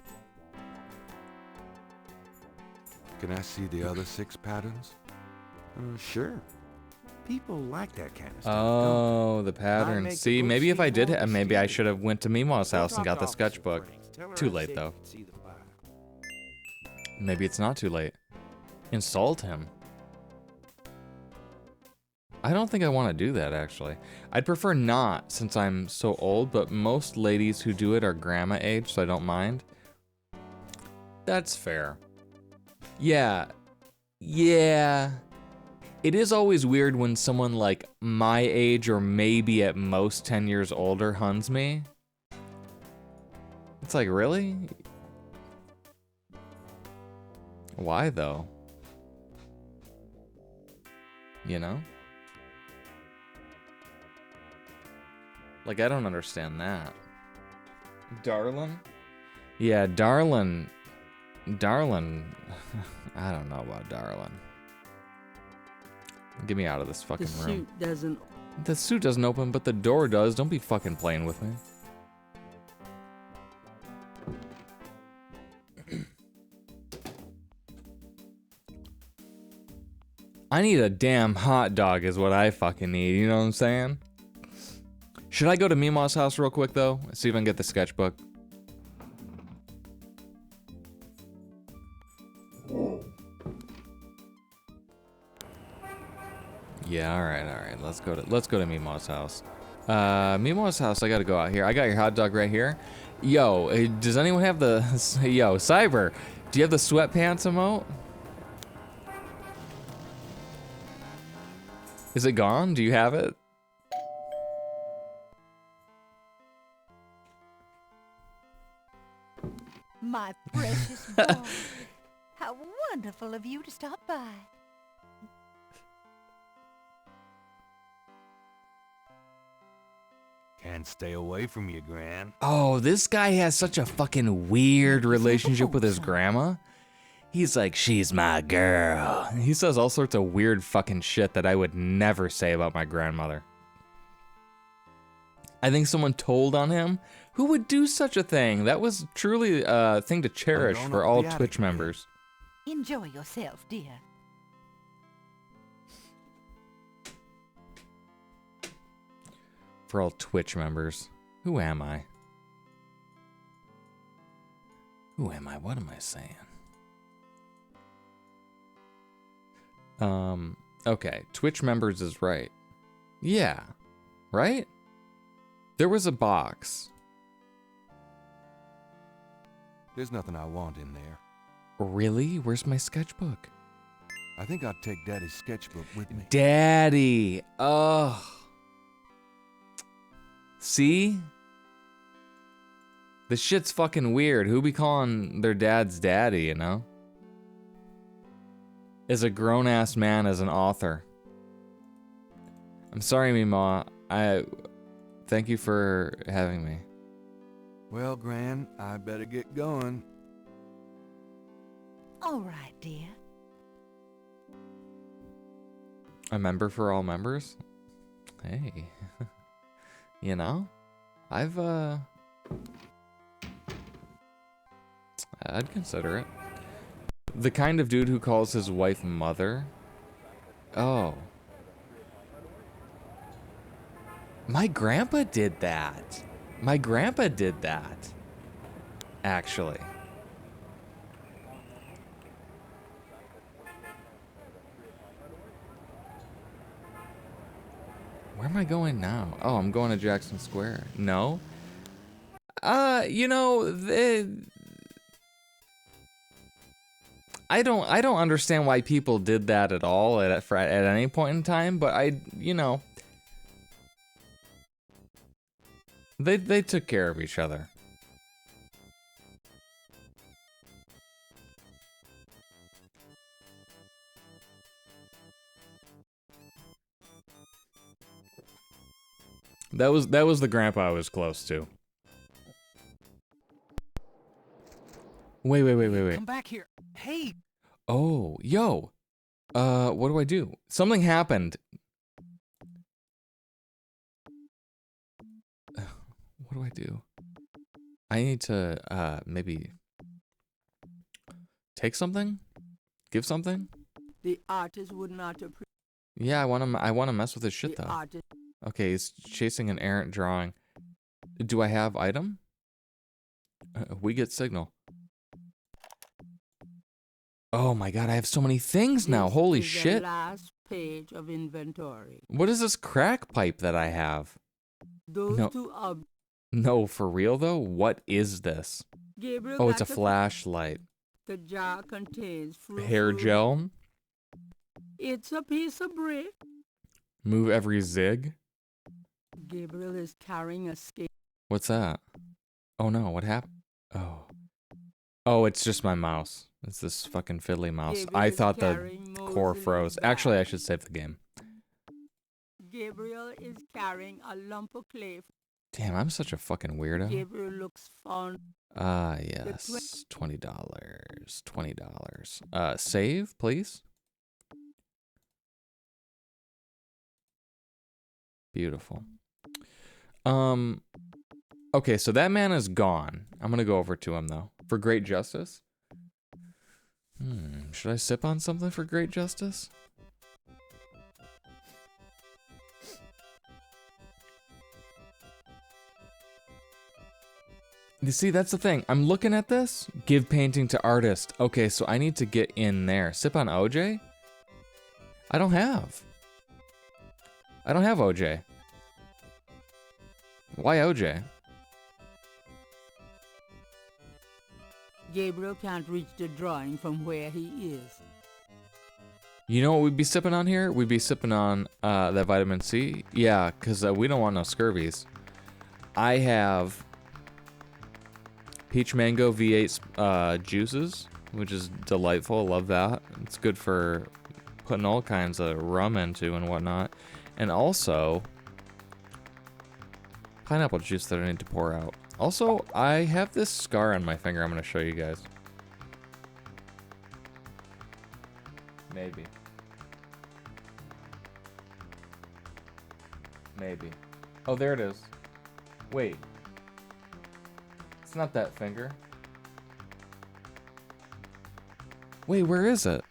Can I see the other 6 patterns? Sure. People like that kind of stuff. Oh, the pattern. make the See, book maybe if I seem did, more maybe I mysterious. should have went to Mima's Go house and talk got the to Officer sketchbook. Franks. Tell her Too I late, said though. you could see the file. Maybe it's not too late. Insult him. I don't think I want to do that, actually. I'd prefer not, since I'm so old, but most ladies who do it are grandma age, so I don't mind. That's fair. Yeah. Yeah. It is always weird when someone like my age or maybe at most 10 years older huns me. It's like, really? Why though? You know? Like, I don't understand that. Darlin? Yeah, Darlin. Darlin. I don't know about Darlin. Get me out of this fucking The room. suit doesn't. The suit doesn't open, but the door does. Don't be fucking playing with me. I need a damn hot dog is what I fucking need, you know what I'm saying? Should I go to Mima's house real quick though? See if I can get the sketchbook. Yeah, alright. Let's go to Mima's house. Mima's house, I gotta go out here. I got your hot dog right here. Yo, does anyone have the yo, Cyber, do you have the sweatpants emote? Is it gone? Do you have it? My precious boy. How wonderful of you to stop by. Can't stay away from you, Gran. Oh, this guy has such a fucking weird relationship with his grandma. He's like, she's my girl. He says all sorts of weird fucking shit that I would never say about my grandmother. I think someone told on him. Who would do such a thing? That was truly a thing to cherish for all Twitch members. Enjoy yourself, dear. For all Twitch members. Who am I? Who am I? What am I saying? Okay. Twitch members is right. Yeah. Right? There was a box. There's nothing I want in there. Really? Where's my sketchbook? I think I'll take Daddy's sketchbook with me. Daddy. Ugh. See? This shit's fucking weird. Who be calling their dad's daddy, you know? As a grown-ass man, as an author. I'm sorry, Mima. Thank you for having me. Well, Gran, I better get going. All right, dear. A member for all members? Hey. You know? I'd consider it. The kind of dude who calls his wife mother? Oh. My grandpa did that. My grandpa did that. Actually. Where am I going now? Oh, I'm going to Jackson Square. No? You know, I don't understand why people did that at all at any point in time, but you know, they took care of each other. That was the grandpa I was close to. Wait. Come back here. Hey. Oh, yo. What do I do? Something happened. What do I do? I need to maybe take something? Give something? The artist would not appreciate. Yeah, I wanna mess with his shit The though. artist. Okay, he's chasing an errant drawing. Do I have item? We get signal. Oh my god, I have so many things now. Holy This is shit. the last page of inventory. What is this crack pipe that I have? Those No. two objects. No, for real though? What is this? Gabriel. Oh, it's a got the- flashlight. The jar contains fruit. Hair gel. It's a piece of brick. Move every zig. Gabriel is carrying a skate. What's that? Oh no, what happened? Oh. Oh, it's just my mouse. It's this fucking fiddly mouse. Gabriel I is thought the carrying core Mosley's froze. bag. Actually, I should save the game. Gabriel is carrying a lump of clay. Damn, I'm such a fucking weirdo. Gabriel looks fond. Ah, yes. $20. $20. Save, please. Beautiful. Okay, so that man is gone. I'm gonna go over to him though. For great justice? Should I sip on something for great justice? You see, that's the thing. I'm looking at this. Give painting to artist. Okay, so I need to get in there. Sip on OJ? I don't have OJ. Why OJ? Gabriel can't reach the drawing from where he is. You know what we'd be sipping on here? We'd be sipping on that vitamin C. Yeah, because we don't want no scurvies. I have peach mango V8 juices, which is delightful. Love that. It's good for putting all kinds of rum into and whatnot. And also pineapple juice that I need to pour out. Also, I have this scar on my finger I'm going to show you guys. Maybe. Oh, there it is. Wait. It's not that finger. Wait, where is it?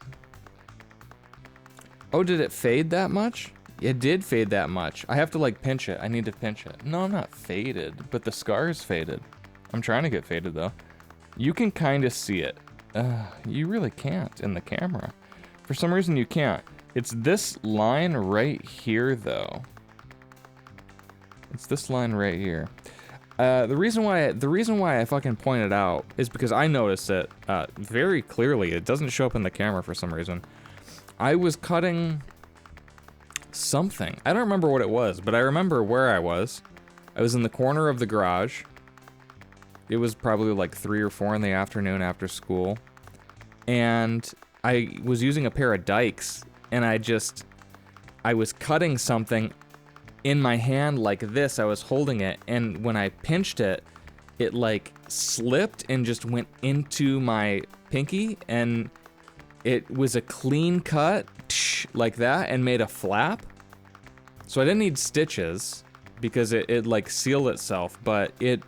Oh, did it fade that much? It did fade that much. I have to like pinch it. I need to pinch it. No, I'm not faded, but the scar is faded. I'm trying to get faded though. You can kind of see it. You really can't in the camera. For some reason you can't. It's this line right here though. It's this line right here. The reason why I fucking pointed out is because I noticed it very clearly. It doesn't show up in the camera for some reason. I was cutting something. I don't remember what it was, but I remember where I was. I was in the corner of the garage. It was probably like 3 or 4 in the afternoon after school. And I was using a pair of dikes, and I was cutting something in my hand like this. I was holding it, and when I pinched it, it like slipped and just went into my pinky, and it was a clean cut like that and made a flap. So I didn't need stitches because it like sealed itself, but it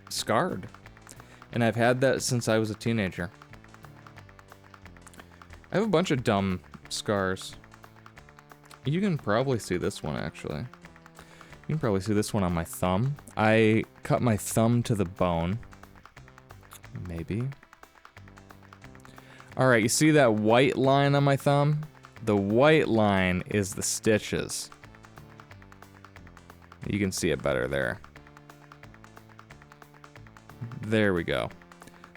scarred. And I've had that since I was a teenager. I have a bunch of dumb scars. You can probably see this one actually. You can probably see this one on my thumb. I cut my thumb to the bone. Maybe. Alright, you see that white line on my thumb? The white line is the stitches. You can see it better there. There we go.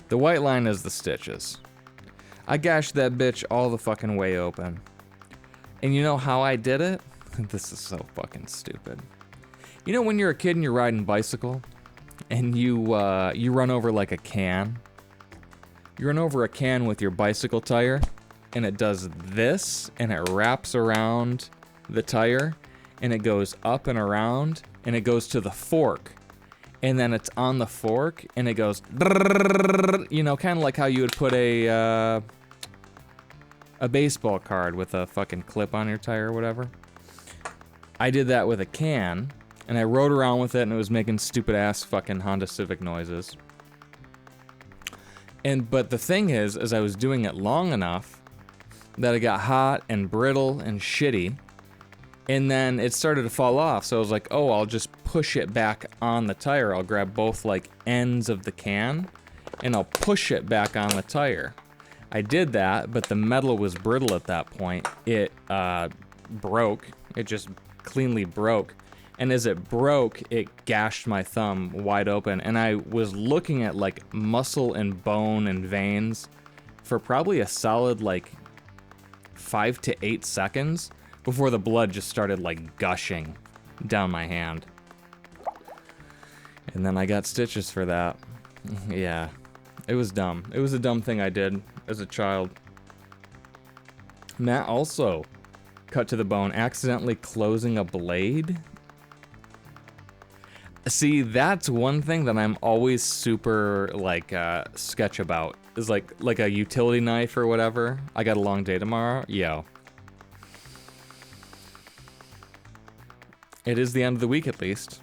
The white line is the stitches. I gashed that bitch all the fucking way open. And you know how I did it? This is so fucking stupid. You know when you're a kid and you're riding bicycle and you run over like a can? You run over a can with your bicycle tire and it does this and it wraps around the tire and it goes up and around and it goes to the fork. And then it's on the fork and it goes, you know, kind of like how you would put a baseball card with a fucking clip on your tire or whatever. I did that with a can, and I rode around with it, and it was making stupid ass fucking Honda Civic noises. But the thing is, as I was doing it long enough, that it got hot and brittle and shitty. And then it started to fall off. So I was like, oh, I'll just push it back on the tire. I'll grab both like ends of the can and I'll push it back on the tire. I did that, but the metal was brittle at that point. It broke. It just cleanly broke. And as it broke, it gashed my thumb wide open. And I was looking at like muscle and bone and veins for probably a solid like 5 to 8 seconds before the blood just started like gushing down my hand. And then I got stitches for that. Yeah, it was dumb. It was a dumb thing I did as a child. Matt also cut to the bone, accidentally closing a blade. See, that's one thing that I'm always super like sketch about. Is like a utility knife or whatever. I got a long day tomorrow. Yo. It is the end of the week at least.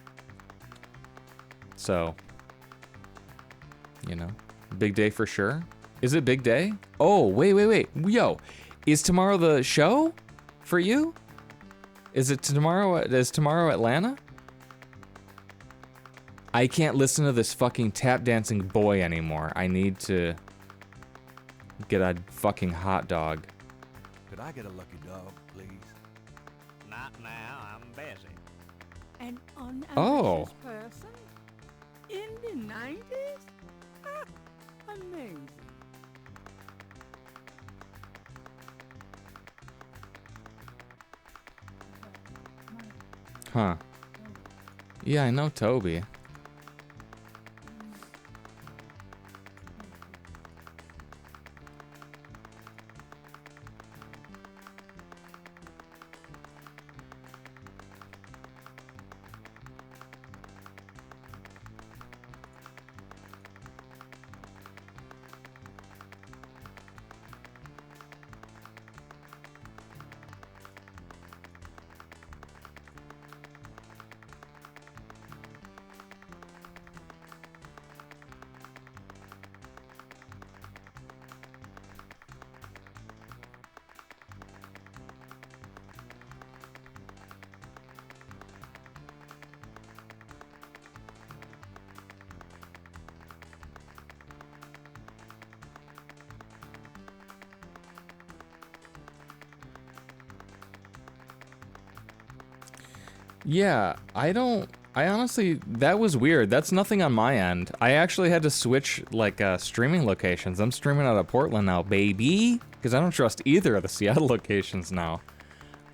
So, you know, big day for sure. Is it big day? Oh, wait. Yo, is tomorrow the show for you? Is it tomorrow? Is tomorrow Atlanta? I can't listen to this fucking tap dancing boy anymore. I need to get a fucking hot dog. Could I get a lucky dog, please? Not now, I'm busy. An unambitious Oh. person? In the 90s? Ah, amazing. Huh. Yeah, I know Toby. Yeah, I honestly, that was weird. That's nothing on my end. I actually had to switch, like, streaming locations. I'm streaming out of Portland now, baby, because I don't trust either of the Seattle locations now.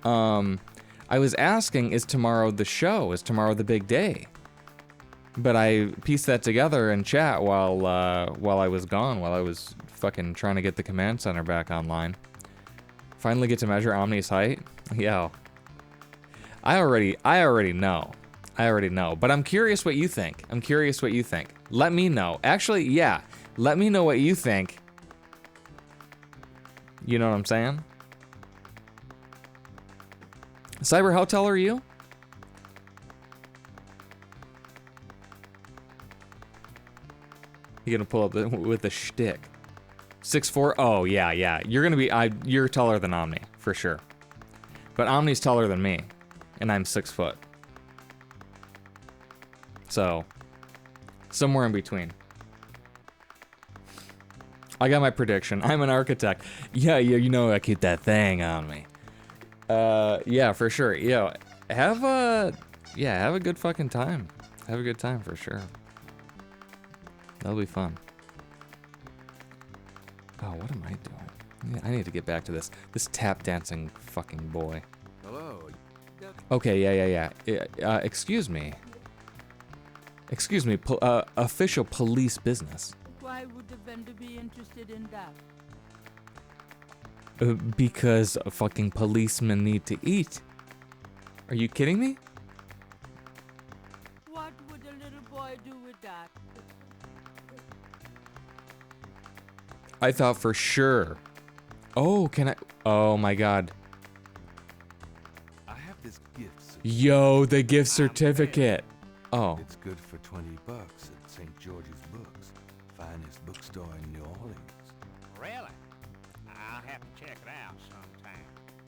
I was asking, is tomorrow the show? Is tomorrow the big day? But I pieced that together in chat while I was gone, while I was fucking trying to get the command center back online. Finally get to measure Omni's height? Yo. I already know. But I'm curious what you think. Let me know. Actually, yeah. Let me know what you think. You know what I'm saying? Cyber, how tall are you? You're gonna pull up with a shtick. 6'4"? Oh, yeah. You're taller than Omni, for sure. But Omni's taller than me. And I'm 6 foot. So, somewhere in between. I got my prediction. I'm an architect. Yeah, you know I keep that thing on me. Yeah, for sure. Yo, have a good fucking time. Have a good time for sure. That'll be fun. Oh, what am I doing? Yeah, I need to get back to this tap dancing fucking boy. Hello. Okay, yeah. Excuse me. Official police business. Why would the vendor be interested in that? Because fucking policemen need to eat. Are you kidding me? What would a little boy do with that? I thought for sure. Oh, can I? Oh my god. I have this gift. Yo, the gift certificate. Oh. It's good for $20 at St. George's Books, finest bookstore in New Orleans. Really? I'll I'll have to check it out sometime.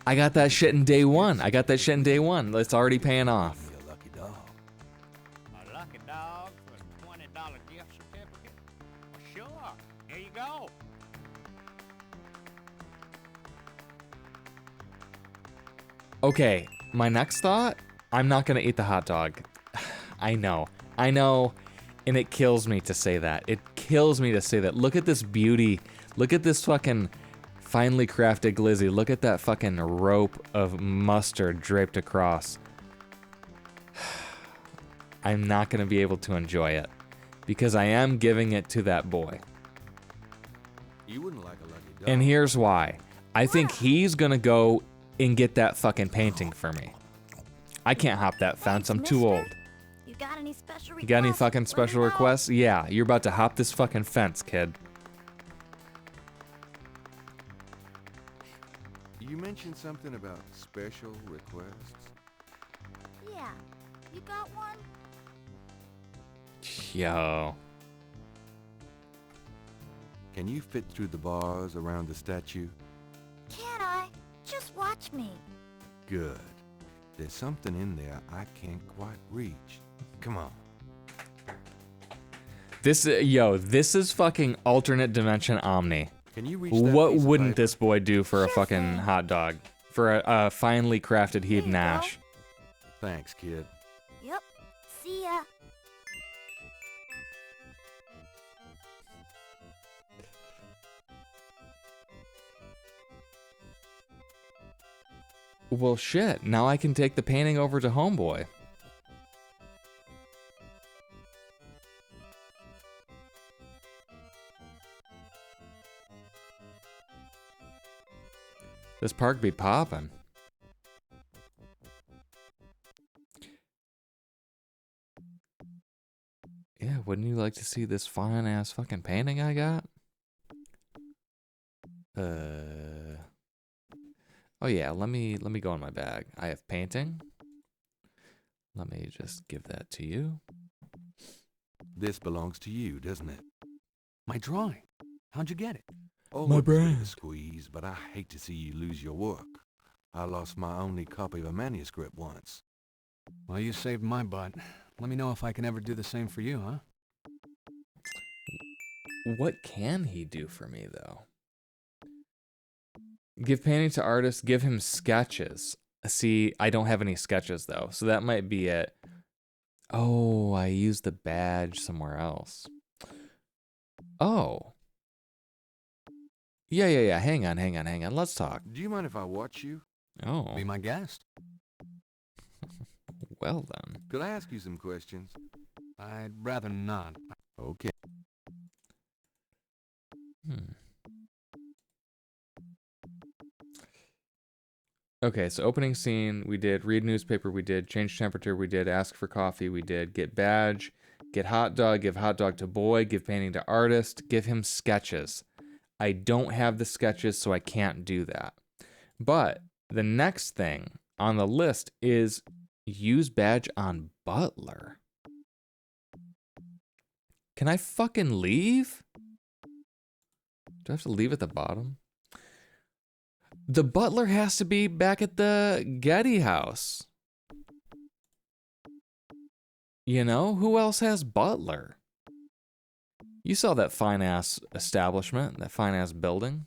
I got that shit in day one. It's already paying off. Be a lucky dog. A lucky dog for a $20 gift certificate? Well, sure. Here you go. Okay, my next thought, I'm not gonna eat the hot dog. I know, and it kills me to say that. Look at this beauty. Look at this fucking finely crafted glizzy. Look at that fucking rope of mustard draped across. I'm not gonna be able to enjoy it because I am giving it to that boy. You wouldn't like a lucky dog. And here's why. I think he's gonna go and get that fucking painting for me. I can't hop that fence. I'm too old. You got any special requests? You got any fucking special Let me know. requests? Yeah, you're about to hop this fucking fence, kid. You mentioned something about special requests. Yeah. You got one? Yo. Can you fit through the bars around the statue? Can I? Just watch me. Good. There's something in there I can't quite reach. Come on. This is fucking alternate dimension Omni. Can you reach that What piece of wouldn't paper? this boy do for a Sure fucking thing. hot dog? For a finely crafted Here Hebe you Nash. Thanks, kid. Yep. See ya. Well, shit. Now I can take the painting over to Homeboy. This park be poppin'. Yeah, wouldn't you like to see this fine ass fucking painting I got? Oh yeah, let me go in my bag. I have painting. Let me just give that to you. This belongs to you, doesn't it? My drawing. How'd you get it? Oh, My it's a bit of a brand. squeeze, but I hate to see you lose your work. I lost my only copy of a manuscript once. Well, you saved my butt. Let me know if I can ever do the same for you, huh? What can he do for me though? Give painting to artists, give him sketches. See, I don't have any sketches though, so that might be it. Oh, I used the badge somewhere else. Oh. Yeah. Hang on. Let's talk. Do you mind if I watch you? Oh. Be my guest. Well then. Could I ask you some questions? I'd rather not. Okay. Okay, so opening scene, we did read newspaper, we did change temperature, we did ask for coffee, we did get badge, get hot dog, give hot dog to boy, give painting to artist, give him sketches. I don't have the sketches, so I can't do that. But the next thing on the list is use badge on butler. Can I fucking leave? Do I have to leave at the bottom? The butler has to be back at the Getty house. You know, who else has butler? You saw that fine-ass establishment, that fine-ass building.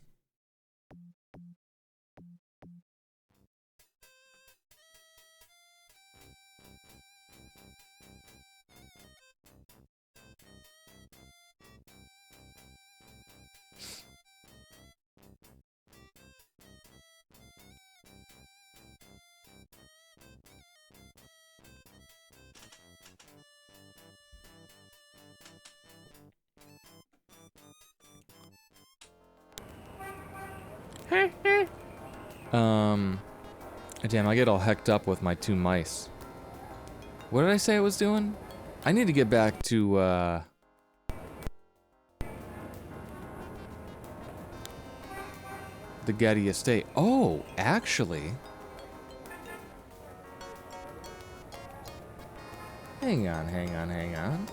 Damn, I get all hecked up with my two mice. What did I say I was doing? I need to get back to, the Getty estate. Oh, actually. Hang on.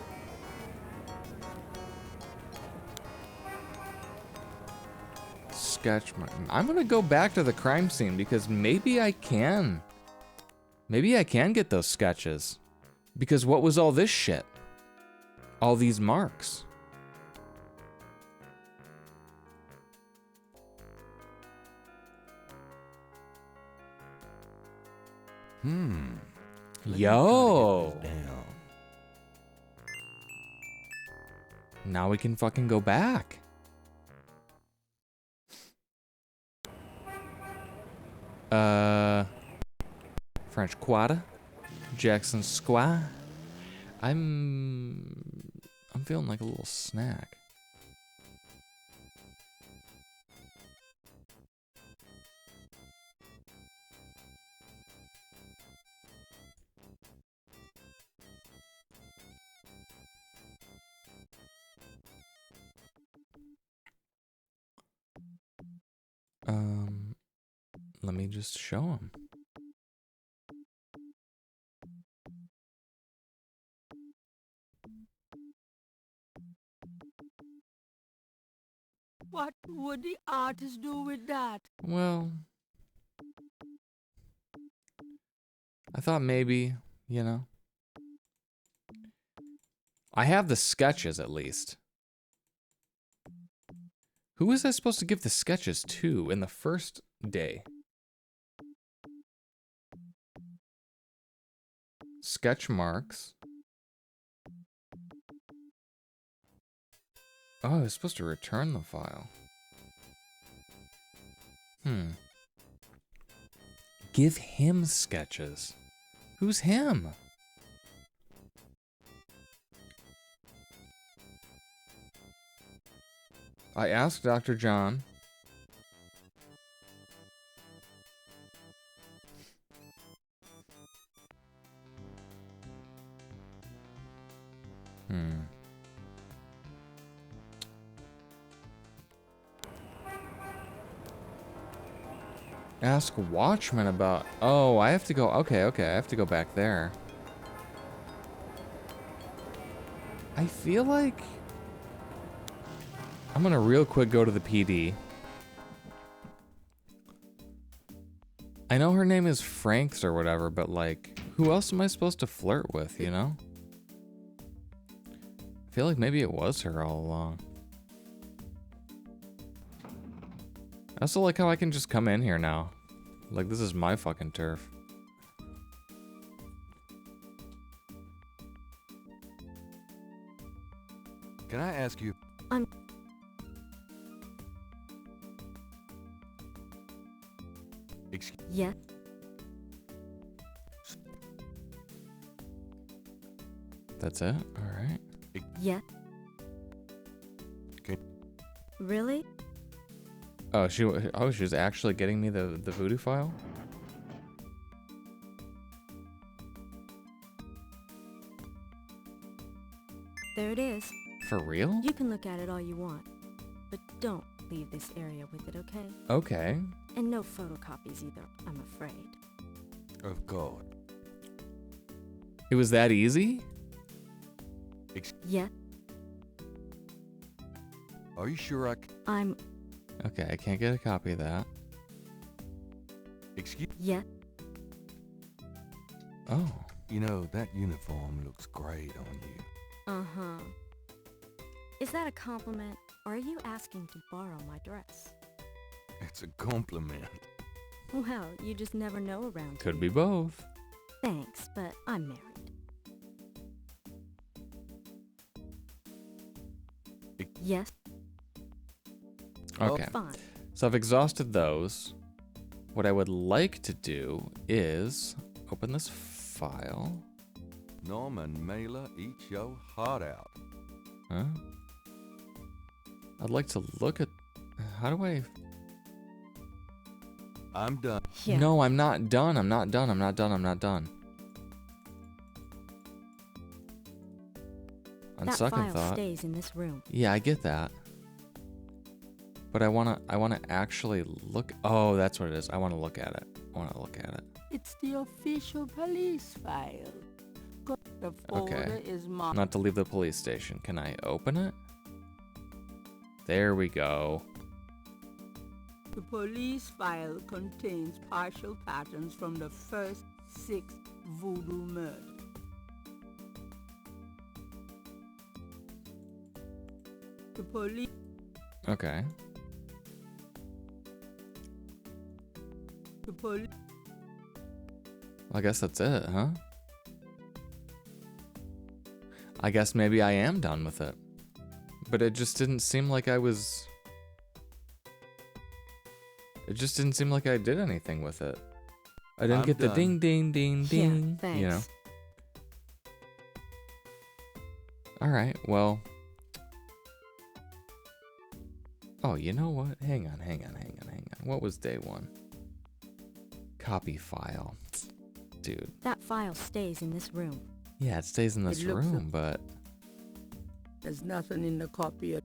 sketch. I'm gonna go back to the crime scene because maybe I can. Maybe I can get those sketches. Because what was all this shit? All these marks. Yo. Now we can fucking go back. French Quarter, Jackson Square. I'm feeling like a little snack. Let me just show him. What would the artist do with that? Well, I thought maybe, you know. I have the sketches at least. Who was I supposed to give the sketches to in the first day? Sketch marks. Oh, I was supposed to return the file. Give him sketches. Who's him? I asked Dr. John. Ask Watchman about... Oh, I have to go... Okay, I have to go back there. I feel like... I'm gonna real quick go to the PD. I know her name is Franks or whatever, but like, who else am I supposed to flirt with, you know? I feel like maybe it was her all along. I also like how I can just come in here now. Like, this is my fucking turf. Can I ask you? Yeah. That's it? Alright. Yeah. Okay. Really? Oh, she was actually getting me the voodoo file? There it is. For real? You can look at it all you want, but don't leave this area with it, okay? Okay. And no photocopies either, I'm afraid. Of God. It was that easy? Yeah. Are you sure I'm... Okay, I can't get a copy of that. Excuse... Yeah. Oh. You know, that uniform looks great on you. Uh-huh. Is that a compliment, or are you asking to borrow my dress? It's a compliment. Well, you just never know around Could here. be both. Thanks, but I'm married. Yes. Okay. Fine. So I've exhausted those. What I would like to do is open this file. Norman Mailer, eat your heart out. Huh? I'd like to look at... How do I... I'm done. Yeah. No, I'm not done. I'm not done. I'm not done. I'm not done. On That second file thought... stays in this room. Yeah, I get that. But I wanna actually look... Oh, that's what it is. I wanna look at it. I wanna look at it. It's the official police file. The folder is marked. Not to leave the police station. Can I open it? There we go. The police file contains partial patterns from the first 6 voodoo murders. The police... Okay. The police... I guess that's it, huh? I guess maybe I am done with it. But it just didn't seem like I was... It just didn't seem like I did anything with it. I didn't I'm get the done. ding, ding, ding, ding. Yeah, thanks. You know? Alright, well... Oh, you know what? Hang on. What was day 1? Copy file. Dude. That file stays in this room. Yeah, it stays in this It looks room, but... There's nothing in the copy.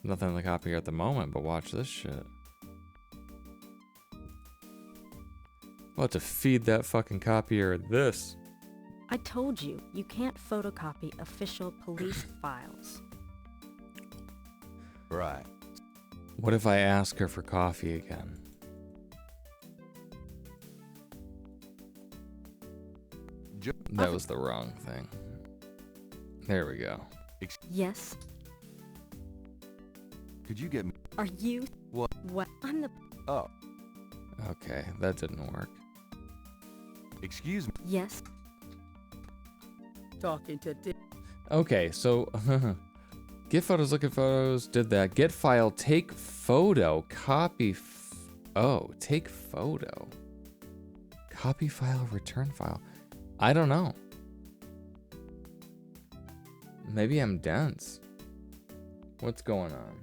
Nothing in the copier at the moment, but watch this shit. We'll have to feed that fucking copier this. I told you, you can't photocopy official police files. Right. What if I ask her for coffee again? That was the wrong thing. There we go. Yes? Could you get me... Are you... What? What? I'm the... Oh, Okay, that didn't work. excuse me. Yes? Talking to Okay, so... Get photos, look at photos, did that. Get file, take photo, copy... take photo. Copy file, return file. I don't know. Maybe I'm dense. What's going on?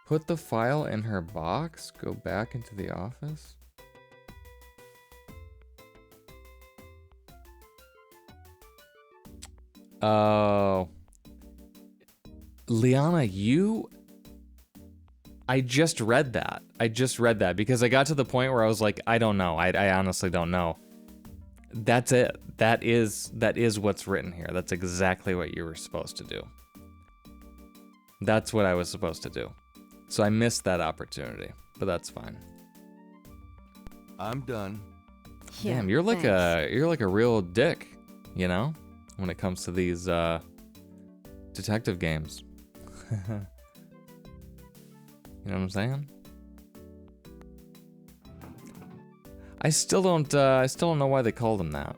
Put the file in her box? Go back into the office? Oh. Liana, you... I just read that. Because I got to the point where I was like, I don't know. I honestly don't know. That's it. That is what's written here. That's exactly what you were supposed to do. That's what I was supposed to do. So I missed that opportunity, but that's fine. I'm done. Yeah, Damn, you're like thanks. a real dick, you know, when it comes to these detective games. You know what I'm saying? I still don't know why they called him that.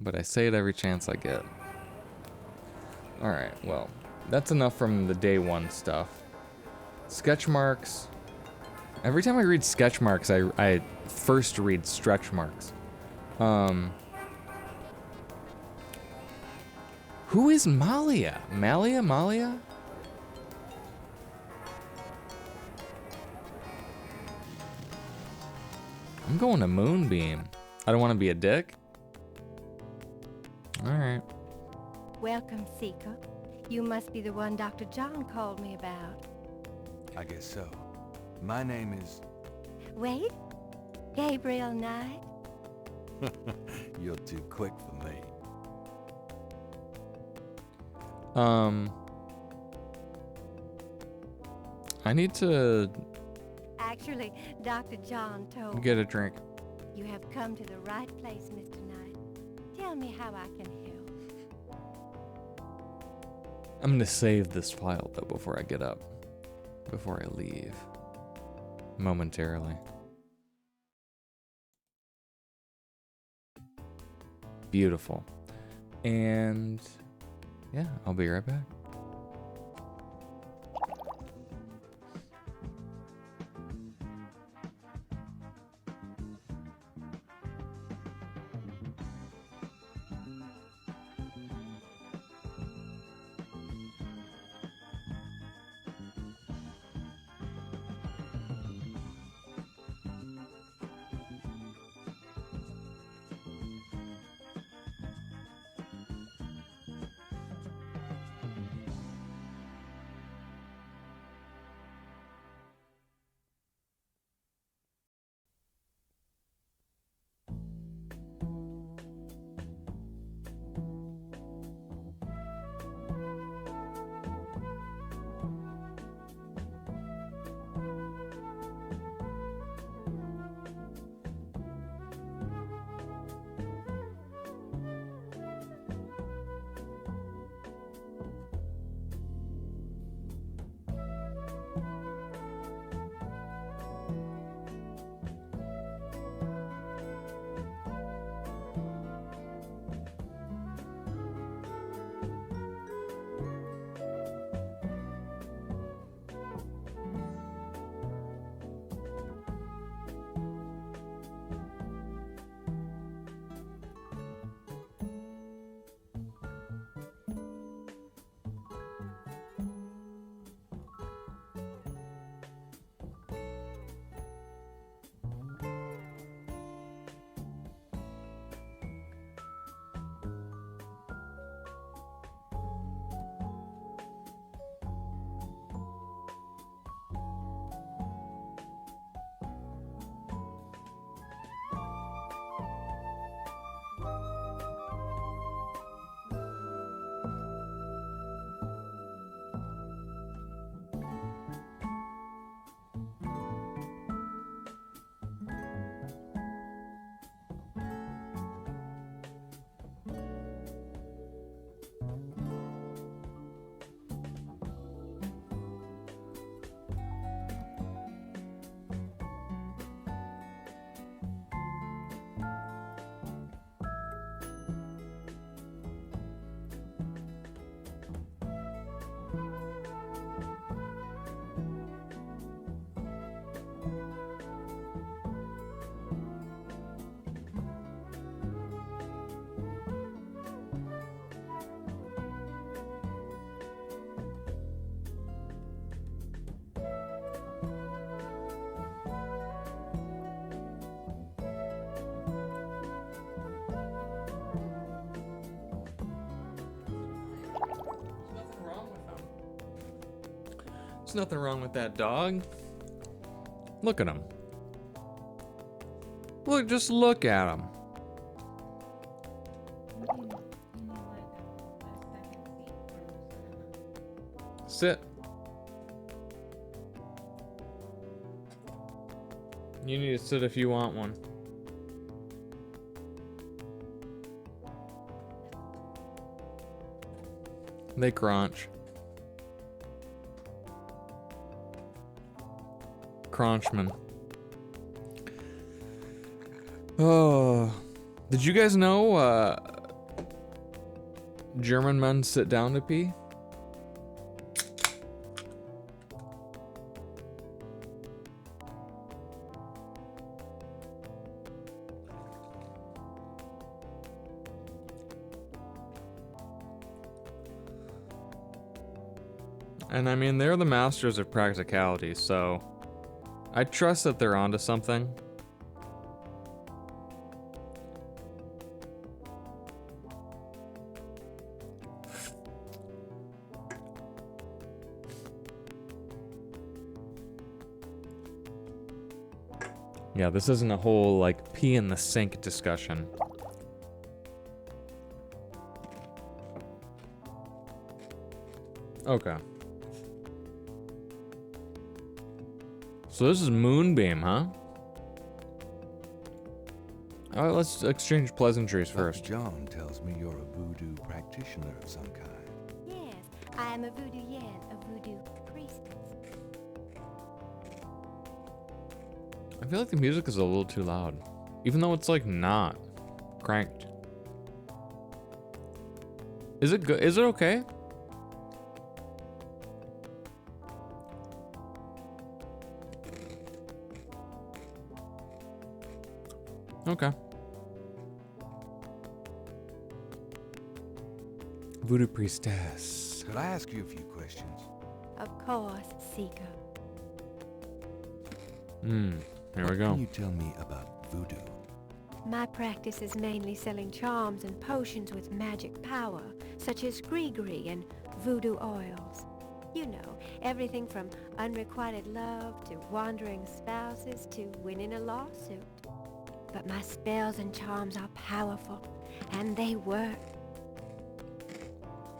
But I say it every chance I get. Alright, well, that's enough from the day 1 stuff. Sketch marks. Every time I read sketch marks, I first read stretch marks. Who is Malia? Malia? I'm going to Moonbeam. I don't want to be a dick. Alright. Welcome, Seeker. You must be the one Dr. John called me about. I guess so. My name is... Wait? Gabriel Knight? You're too quick for me. I need to Actually, Dr. John told get a drink. you have come to the right place, Mr. Knight. Tell me how I can help. I'm gonna save this file though before I get up. Before I leave. Momentarily. Beautiful. And yeah, I'll be right back. There's nothing wrong with that dog. Look at him. Look, just look at him. Sit. You need to sit if you want one. They crunch. Crunchman. Oh. Did you guys know German men sit down to pee? And I mean, they're the masters of practicality, so I trust that they're onto something. Yeah, this isn't a whole, like, pee in the sink discussion. Okay. So this is Moonbeam, huh? Alright, let's exchange pleasantries first. John tells me you're a voodoo practitioner of some kind. Yes, I am a voodoo yen, a voodoo priestess. I feel like the music is a little too loud. Even though it's like not cranked. Is it good? Is it okay? Okay. Voodoo priestess. Could I ask you a few questions? Of course, Seeker. Here we go. What can you tell me about voodoo? My practice is mainly selling charms and potions with magic power, such as gree-gree and voodoo oils. You know, everything from unrequited love to wandering spouses to winning a lawsuit. But my spells and charms are powerful, and they work.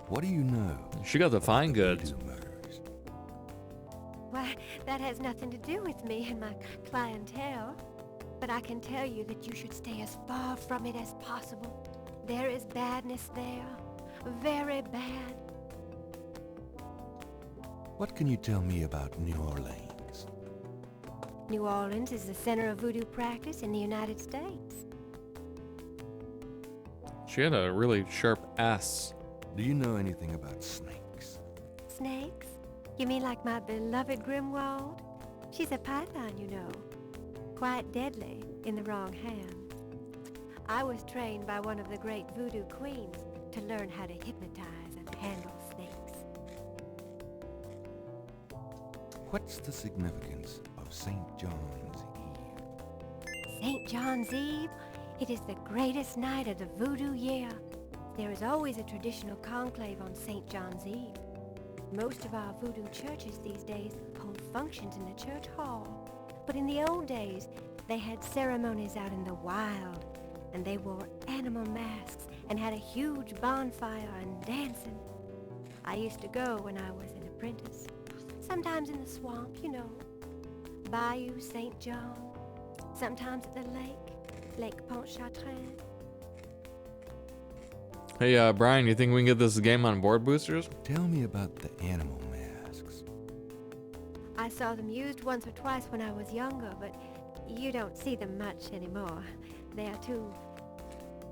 What do you know? She got the fine goods. Why, that has nothing to do with me and my clientele. But I can tell you that you should stay as far from it as possible. There is badness there. Very bad. What can you tell me about New Orleans? New Orleans is the center of voodoo practice in the United States. She had a really sharp S. Do you know anything about snakes? Snakes? You mean like my beloved Grimwald? She's a python, you know. Quite deadly in the wrong hands. I was trained by one of the great voodoo queens to learn how to hypnotize and handle snakes. What's the significance of St. John's Eve? St. John's Eve? It is the greatest night of the voodoo year. There is always a traditional conclave on St. John's Eve. Most of our voodoo churches these days hold functions in the church hall. But in the old days, they had ceremonies out in the wild, and they wore animal masks and had a huge bonfire and dancing. I used to go when I was an apprentice. Sometimes in the swamp, you know. Bayou St. John. Sometimes at the Lake Pontchartrain. Hey, Brian, you think we can get this game on board boosters? Tell me about the animal masks. I saw them used once or twice when I was younger, but you don't see them much anymore. They are too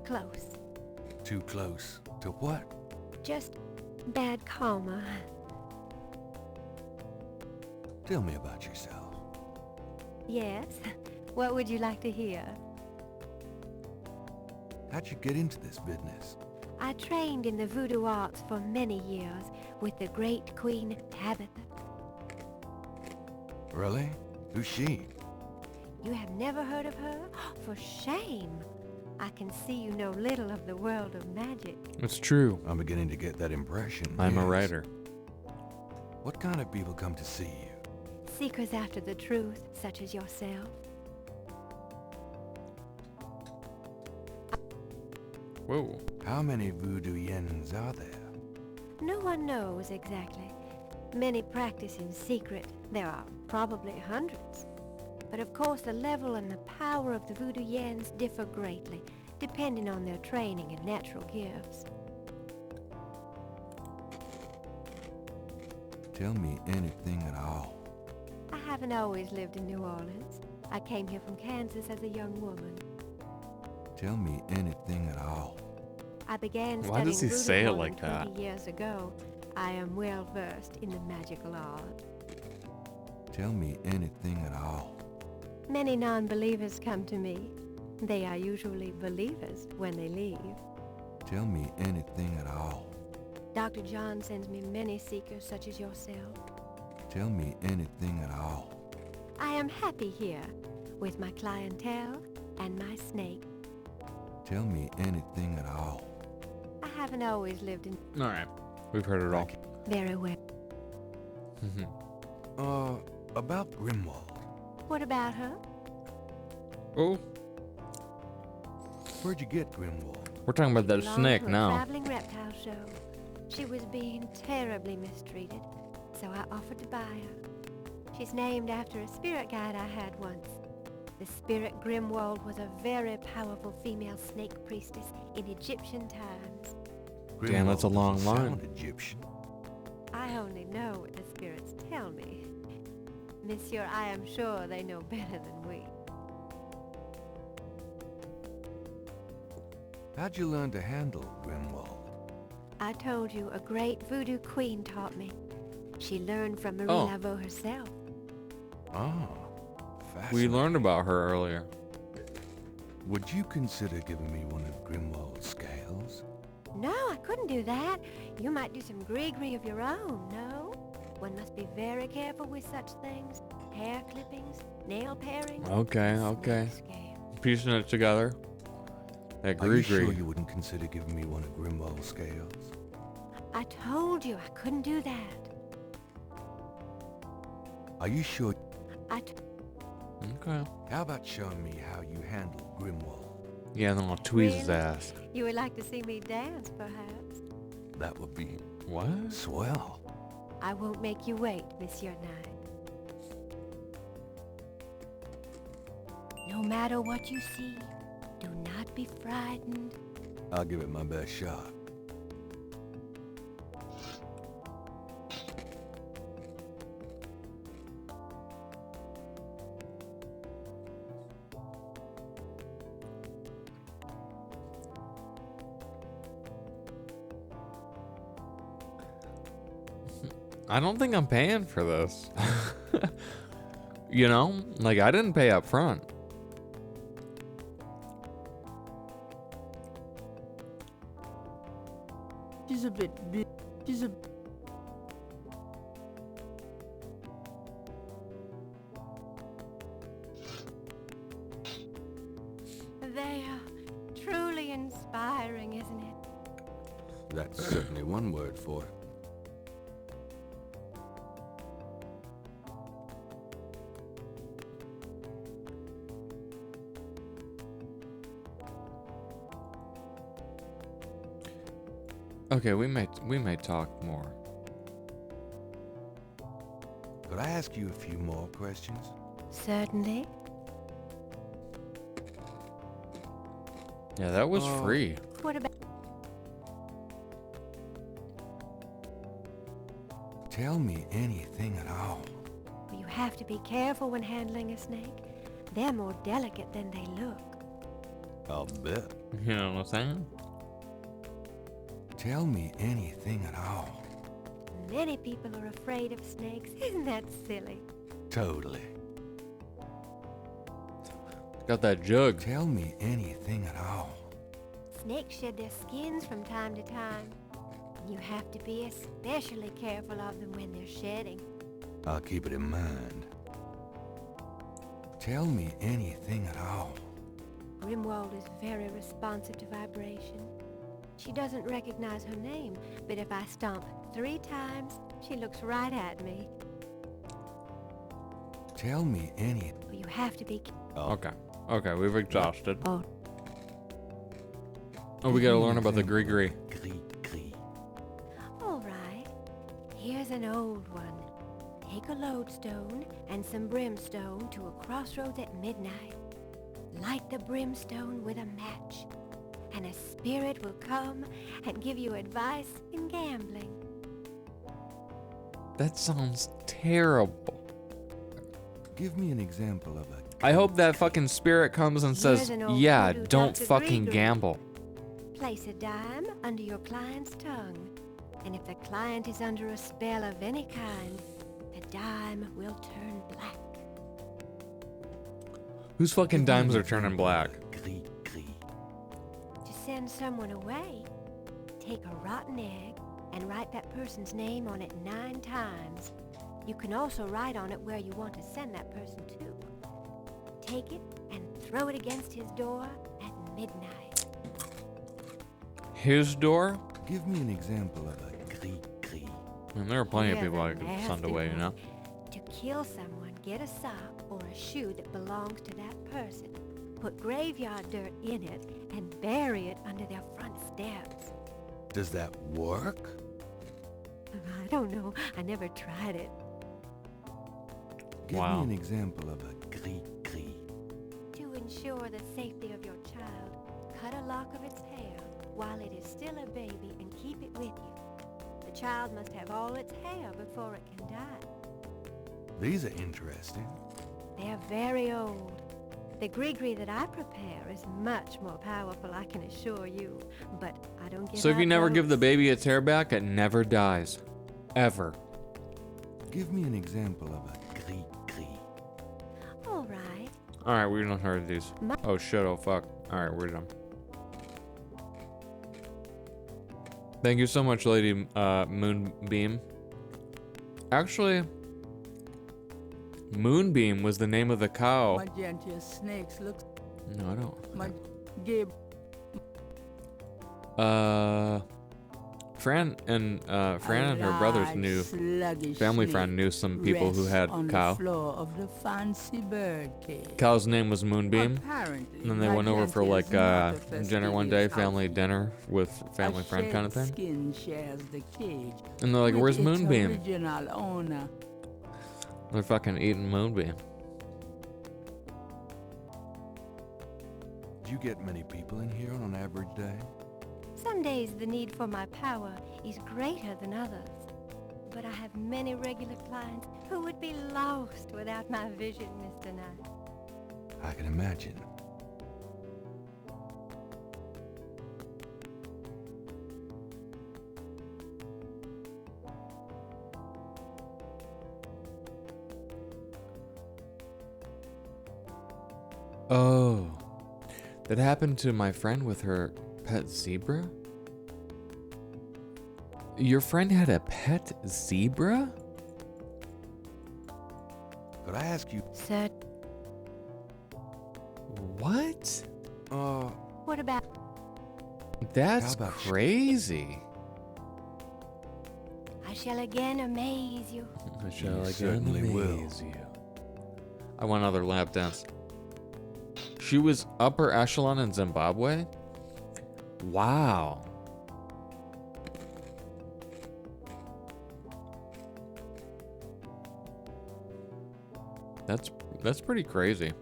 close. Too close to what? Just bad karma. Tell me about yourself. Yes? What would you like to hear? How'd you get into this business? I trained in the voodoo arts for many years with the great Queen Tabitha. Really? Who's she? You have never heard of her? For shame! I can see you know little of the world of magic. It's true. I'm beginning to get that impression. I'm a yes. writer. What kind of people come to see you? Seekers after the truth, such as yourself. Whoa. How many voodoo yens are there? No one knows exactly. Many practice in secret. There are probably hundreds. But of course the level and the power of the voodoo yens differ greatly, depending on their training and natural gifts. Tell me anything at all. I haven't always lived in New Orleans. I came here from Kansas as a young woman. Tell me anything at all. I began Why does he studying say it voodoo more like than that? 20 years ago. I am well versed in the magical art. Tell me anything at all. Many non-believers come to me. They are usually believers when they leave. Tell me anything at all. Dr. John sends me many seekers such as yourself. Tell me anything at all. I am happy here with my clientele and my snake. Tell me anything at all. I haven't always lived in... Alright. We've heard it all. Very well. About Grimwald. What about her? Oh, Where'd you get Grimwald? we're talking about that Belonged snake to a now. traveling reptile show. She was being terribly mistreated, so I offered to buy her. She's named after a spirit guide I had once. The spirit Grimwald was a very powerful female snake priestess in Egyptian times. Damn, that's a Grimwald long doesn't line. sound Egyptian. I only know what the spirits tell me. Monsieur, I am sure they know better than we. How'd you learn to handle Grimwald? I told you a great voodoo queen taught me. She learned from Marie Oh. Laveau herself. Oh, We fascinating. learned about her earlier. Would you consider giving me one of Grimwald's scales? No, I couldn't do that. You might do some gree-gree of your own, no? One must be very careful with such things. Hair clippings, nail parings. Okay, okay. snake scale. Piecing it together. That Are you sure gree-gree. you wouldn't consider giving me one of Grimwald's scales? I told you I couldn't do that. Are you sure? Okay. How about showing me how you handle Grimwald? Yeah, then I'll tweeze his Really? ass. You would like to see me dance, perhaps? That would be What? swell. I won't make you wait, Monsieur Knight. No matter what you see, do not be frightened. I'll give it my best shot. I don't think I'm paying for this. You know? Like, I didn't pay up front. She's a bit big. She's a... They are truly inspiring, isn't it? That's certainly one word for it. Okay, we may talk more. Could I ask you a few more questions? Certainly. Yeah, that was free. What about... Tell me anything at all. You have to be careful when handling a snake. They're more delicate than they look. I'll bet. You know what I'm saying? Tell me anything at all. Many people are afraid of snakes. Isn't that silly? Totally. Got that jug. Tell me anything at all. Snakes shed their skins from time to time. You have to be especially careful of them when they're shedding. I'll keep it in mind. Tell me anything at all. Grimwald is very responsive to vibration. She doesn't recognize her name, but if I stomp 3 times, She looks right at me. Tell me any. Well, you have to be... Okay. Okay, we've exhausted. Oh. Oh, we gotta learn about the Gree-Gree. All right. Here's an old one. Take a lodestone and some brimstone to a crossroads at midnight. Light the brimstone with a match, and a spirit will come and give you advice in gambling. That sounds terrible. Give me an example of a... I hope that fucking spirit comes and says, yeah, don't fucking gamble. Place a dime under your client's tongue, and if the client is under a spell of any kind, the dime will turn black. Whose fucking dimes are turning black? To send someone away, take a rotten egg and write that person's name on it 9 times. You can also write on it where you want to send that person to. Take it and throw it against his door at midnight. His door? Give me an example of a gris-gris. And there are plenty of people I could send away, you know? To kill someone, get a sock or a shoe that belongs to that person. Put graveyard dirt in it and bury it under their front steps. Does that work? I don't know. I never tried it. Give me an example of a gris-gris. To ensure the safety of your child, cut a lock of its hair while it is still a baby and keep it with you. The child must have all its hair before it can die. These are interesting. They're very old. The gree-gree that I prepare is much more powerful, I can assure you. But I don't give So if you out never those. give the baby its hair back, it never dies. Ever. Give me an example of a gris-gris. All right. Alright, we don't heard these. Oh shit, oh fuck. Alright, we're done. Thank you so much, Lady Moonbeam. Actually, Moonbeam was the name of the cow. Magenta snakes look... No, I don't. Fran and her brothers knew. Family friend knew some people who had on cow. The floor of the fancy bird cage. Cow's name was Moonbeam. Apparently, And then they went over for like dinner one day, family dinner with family friend kind of thing. Skin shares the cage And they're like, with "Where's its Moonbeam?" Original owner. They're fucking eating Moonbeam. Do you get many people in here on an average day? Some days the need for my power is greater than others. But I have many regular clients who would be lost without my vision, Mr. Knight. I can imagine. Oh. That happened to my friend with her pet zebra? Your friend had a pet zebra? Could I ask you... Sir. What? What about... That's crazy. I shall again amaze you. I shall again certainly amaze you. I want another lap dance. She was upper echelon in Zimbabwe? Wow. That's pretty crazy.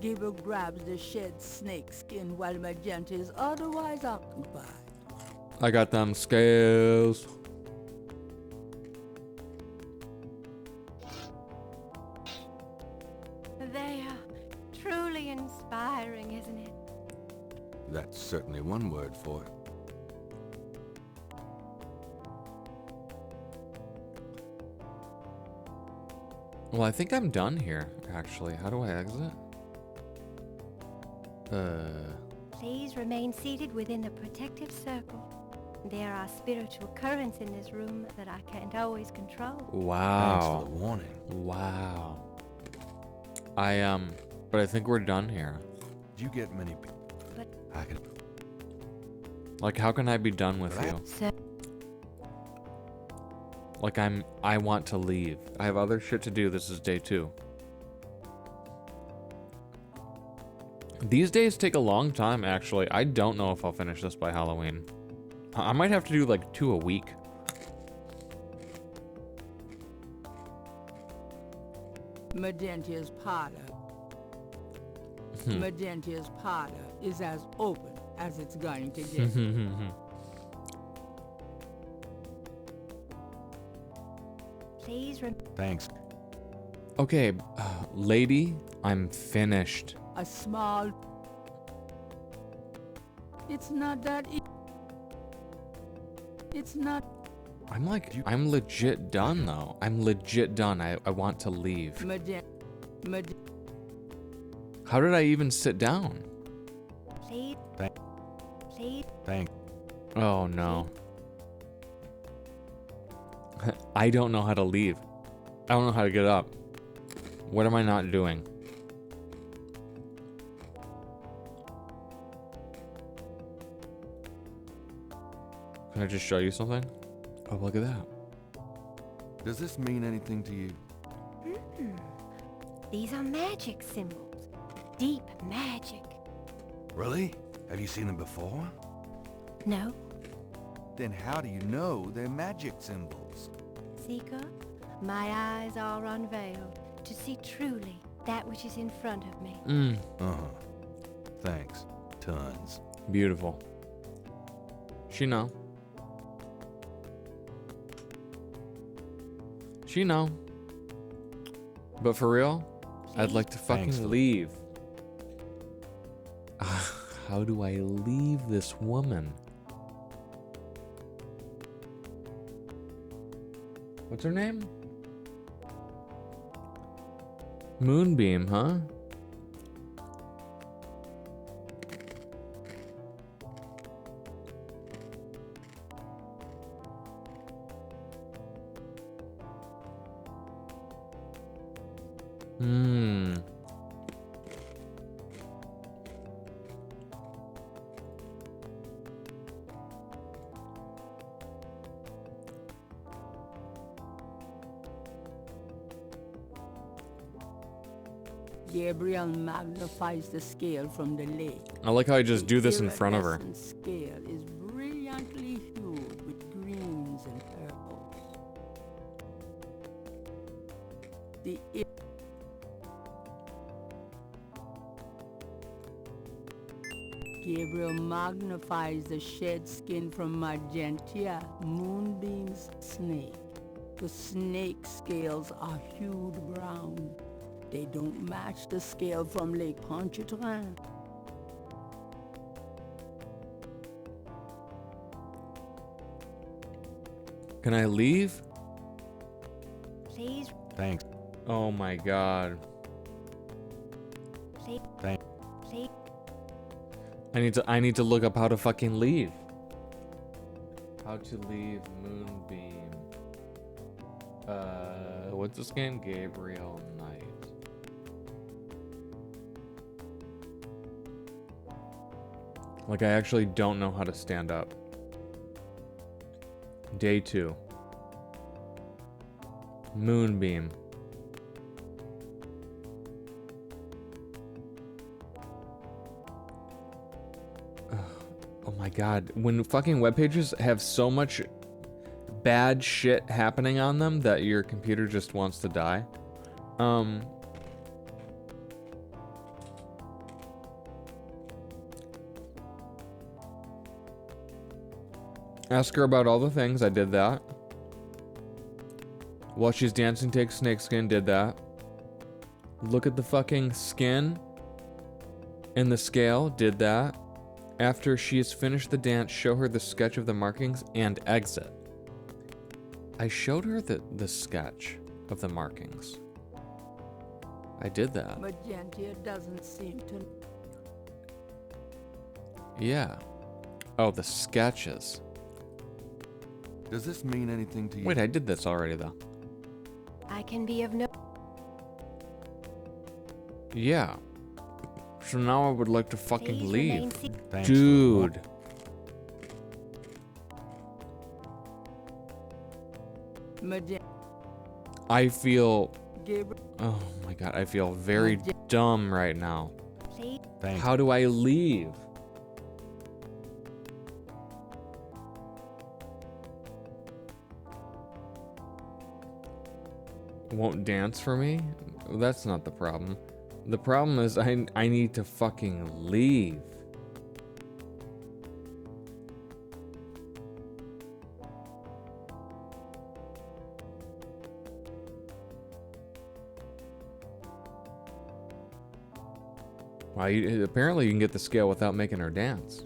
Gabriel grabs the shed snake skin while Magenta is otherwise occupied. I got them scales. They are truly inspiring, isn't it? That's certainly one word for it. Well, I think I'm done here, actually. How do I exit? Please remain seated within the protective circle. There are spiritual currents in this room that I can't always control. Wow. Thanks for the warning. Wow. But I think we're done here. Do you get many people? But I can... Like, how can I be done with you? Like, I want to leave. I have other shit to do. This is day 2. These days take a long time, actually. I don't know if I'll finish this by Halloween. I might have to do like 2 a week. Magentia's parlor. Magentia's parlor is as open as it's going to get. Please Thanks. Okay, lady, I'm finished. A small... It's not that... It's not... I'm legit done, though. I'm legit done. I want to leave. How did I even sit down? Please. Please. Thanks. Oh, no. I don't know how to leave. I don't know how to get up. What am I not doing? Can I just show you something? Oh, look at that. Does this mean anything to you? These are magic symbols. Deep magic. Really? Have you seen them before? No. Then how do you know they're magic symbols? Seeker, my eyes are unveiled to see truly that which is in front of me. Uh-huh. Thanks. Tons. Beautiful. She know. She know. But for real, I'd like to fucking leave. How do I leave this woman? What's her name? Moonbeam, huh? Gabriel magnifies the scale from the lake. I like how I just do this in front of her. The scale is brilliantly hued with greens and purples. Gabriel magnifies the shed skin from Magentia, Moonbeam's snake. The snake scales are hued brown. They don't match the scale from Lake Pontchartrain. Can I leave? Please. Thanks. Oh my god. Please. Thanks. Please. I need to look up how to fucking leave. How to leave Moonbeam. What's this game? Gabriel Knight. Like, I actually don't know how to stand up. Day 2. Moonbeam. Oh my god. When fucking web pages have so much bad shit happening on them that your computer just wants to die. Ask her about all the things. I did that. While she's dancing, take snakeskin. Did that. Look at the fucking skin and the scale. Did that. After she has finished the dance, show her the sketch of the markings and exit. I showed her the sketch of the markings. I did that. Magentia doesn't seem to... Yeah. Oh, the sketches. Does this mean anything to you? Wait, I did this already, though. I can be of no... Yeah. So now I would like to fucking Please leave. Thanks. Dude. Magenta. I feel... Gabriel. Oh my god, I feel very dumb right now. Please. Thanks. How do I leave? Won't dance for me? That's not the problem. The problem is I need to fucking leave. Well, apparently you can get the scale without making her dance.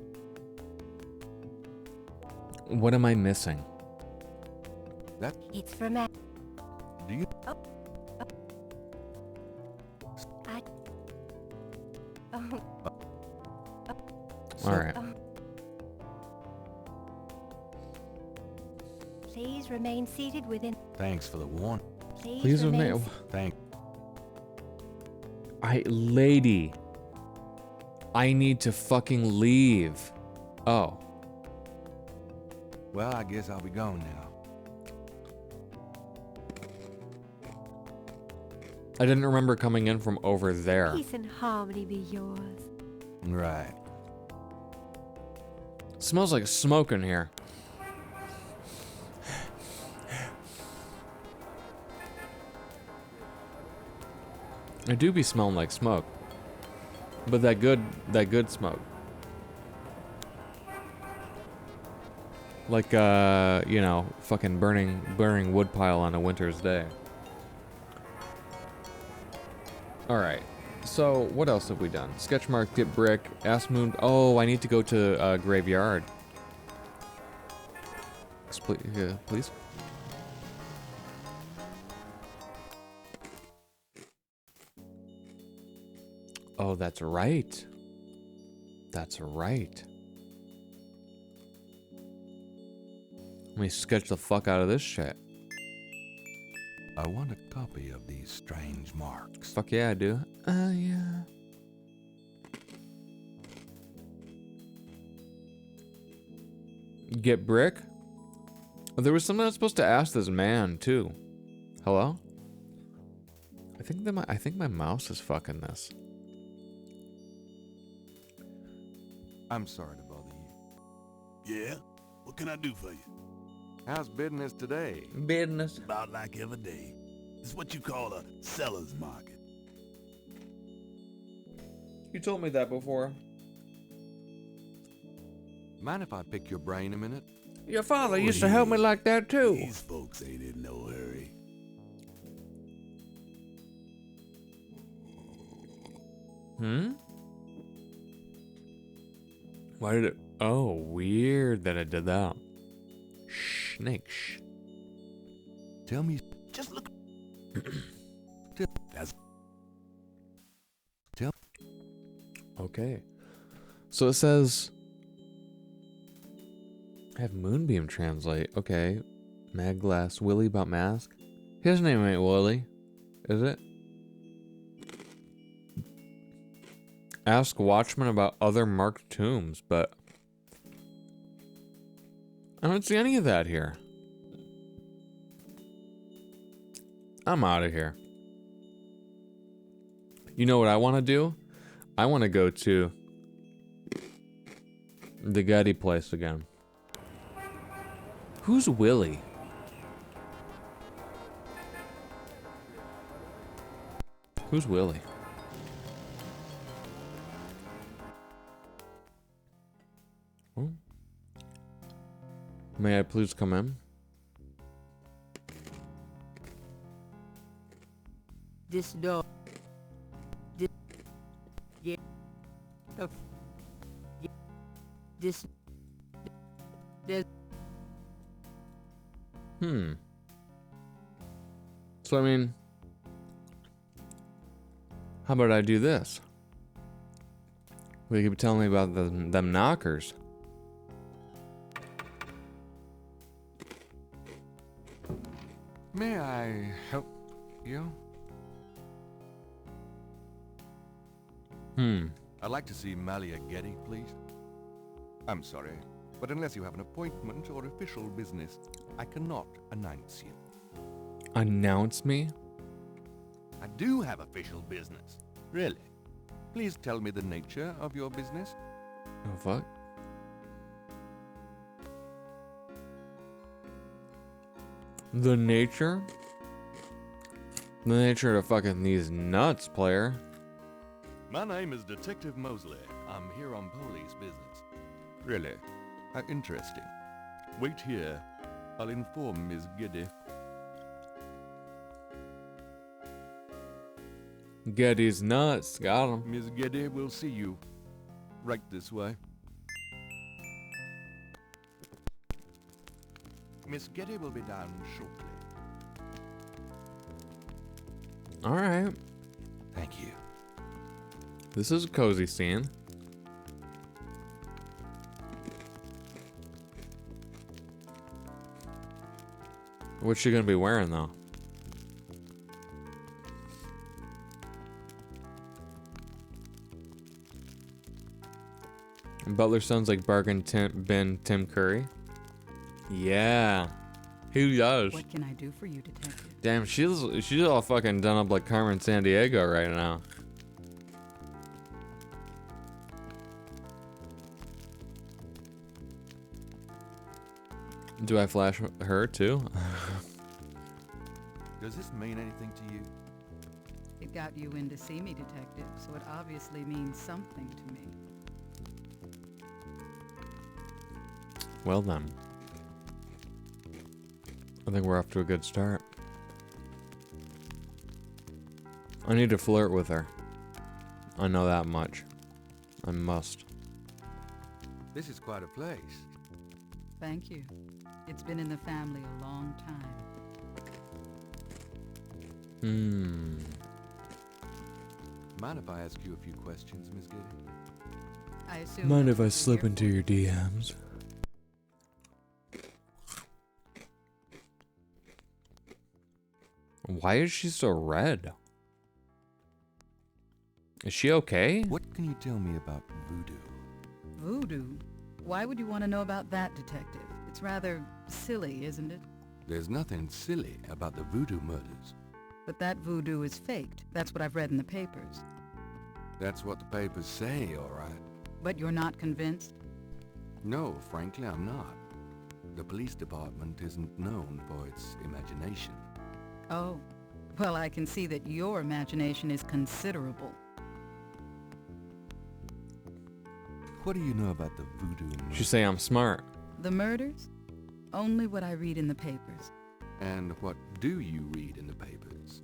What am I missing? It's from a... Do you? Oh. All right. Please remain seated within... Thanks for the warning. Please remain... Thank... Lady. I need to fucking leave. Oh. Well, I guess I'll be gone now. I didn't remember coming in from over there. Peace and harmony be yours. Right. Smells like smoke in here. I do be smelling like smoke. But that good smoke. Like you know, fucking burning wood pile on a winter's day. Alright. So what else have we done? Sketch mark, get brick, ask moon. Oh, I need to go to graveyard. Please. Oh, that's right. That's right. Let me sketch the fuck out of this shit. I want a copy of these strange marks. Fuck yeah, I do. Yeah. Get brick? There was something I was supposed to ask this man too. Hello? I think my mouse is fucking this. I'm sorry to bother you. Yeah? What can I do for you? How's business today? Business. About like every day. It's what you call a seller's market. You told me that before. Mind if I pick your brain a minute? Your father used to help me like that too. These folks ain't in no hurry. Why did it... Oh, weird that I did that. Snake. Tell me... Just look... That's... Tell... Okay. So it says... I have Moonbeam translate. Okay. Mad Glass. Willie about mask. His name ain't Willie. Is it? Ask Watchman about other marked tombs, but... I don't see any of that here. I'm out of here. You know what I want to do? I want to go to the Getty place again. Who's Willie? Who's Willie? Oh. May I please come in? This door. This. Yeah. This. There's. So, I mean, how about I do this? Will you tell me about them knockers? May I help you? I'd like to see Malia Getty, please. I'm sorry, but unless you have an appointment or official business, I cannot announce you. Announce me? I do have official business. Really? Please tell me the nature of your business. Oh, fuck. The nature? The nature of fucking these nuts, player. My name is Detective Mosley. I'm here on police business. Really? How interesting. Wait here. I'll inform Miss Giddy. Getty's nuts. Got him. Miss Giddy will see you. Right this way. Miss Giddy will be down shortly. Alright. Thank you. This is a cozy scene. What's she gonna be wearing though? Butler sounds like Bargain Tim Curry. Yeah. Who does? What can I do for you, Detective? Damn, she's all fucking done up like Carmen Sandiego right now. Do I flash her too? Does this mean anything to you? It got you in to see me, Detective, so it obviously means something to me. Well then. I think we're off to a good start. I need to flirt with her. I know that much. I must. This is quite a place. Thank you. It's been in the family a long time. Mind if I ask you a few questions, Miss Giddy? I assume. Mind if I slip into your DMs? Why is she so red? Is she okay? What can you tell me about voodoo? Voodoo? Why would you want to know about that, Detective? It's rather silly, isn't it? There's nothing silly about the voodoo murders. But that voodoo is faked. That's what I've read in the papers. That's what the papers say, all right. But you're not convinced? No, frankly, I'm not. The police department isn't known for its imagination. Oh, well, I can see that your imagination is considerable. What do you know about the voodoo murders? You say I'm smart. The murders? Only what I read in the papers. And what do you read in the papers?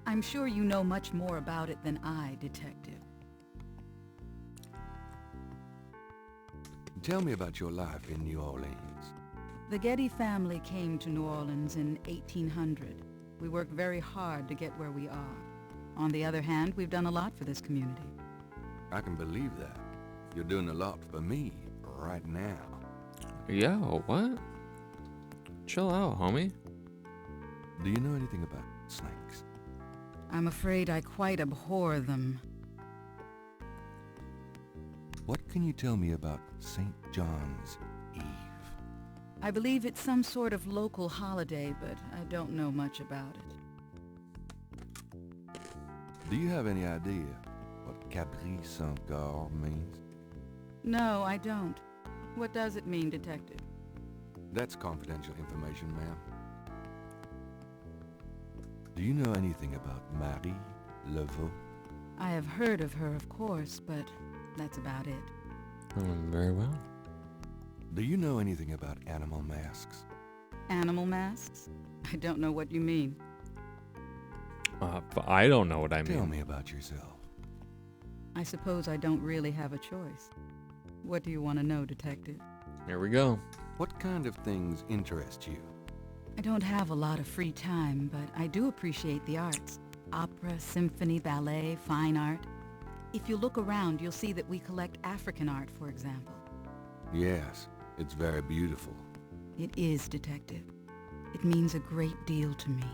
I'm sure you know much more about it than I, Detective. Tell me about your life in New Orleans. The Getty family came to New Orleans in 1800. We worked very hard to get where we are. On the other hand, we've done a lot for this community. I can believe that. You're doing a lot for me right now. Yo, what? Chill out, homie. Do you know anything about snakes? I'm afraid I quite abhor them. What can you tell me about St. John's Eve? I believe it's some sort of local holiday, but I don't know much about it. Do you have any idea what Cabri Saint-Gar means? No, I don't. What does it mean, Detective? That's confidential information, ma'am. Do you know anything about Marie Laveau? I have heard of her, of course, but that's about it. Very well. Do you know anything about animal masks? Animal masks? I don't know what you mean. I don't know what I mean. Tell me about yourself. I suppose I don't really have a choice. What do you want to know, Detective? Here we go. What kind of things interest you? I don't have a lot of free time, but I do appreciate the arts. Opera, symphony, ballet, fine art. If you look around, you'll see that we collect African art, for example. Yes, it's very beautiful. It is, Detective. It means a great deal to me.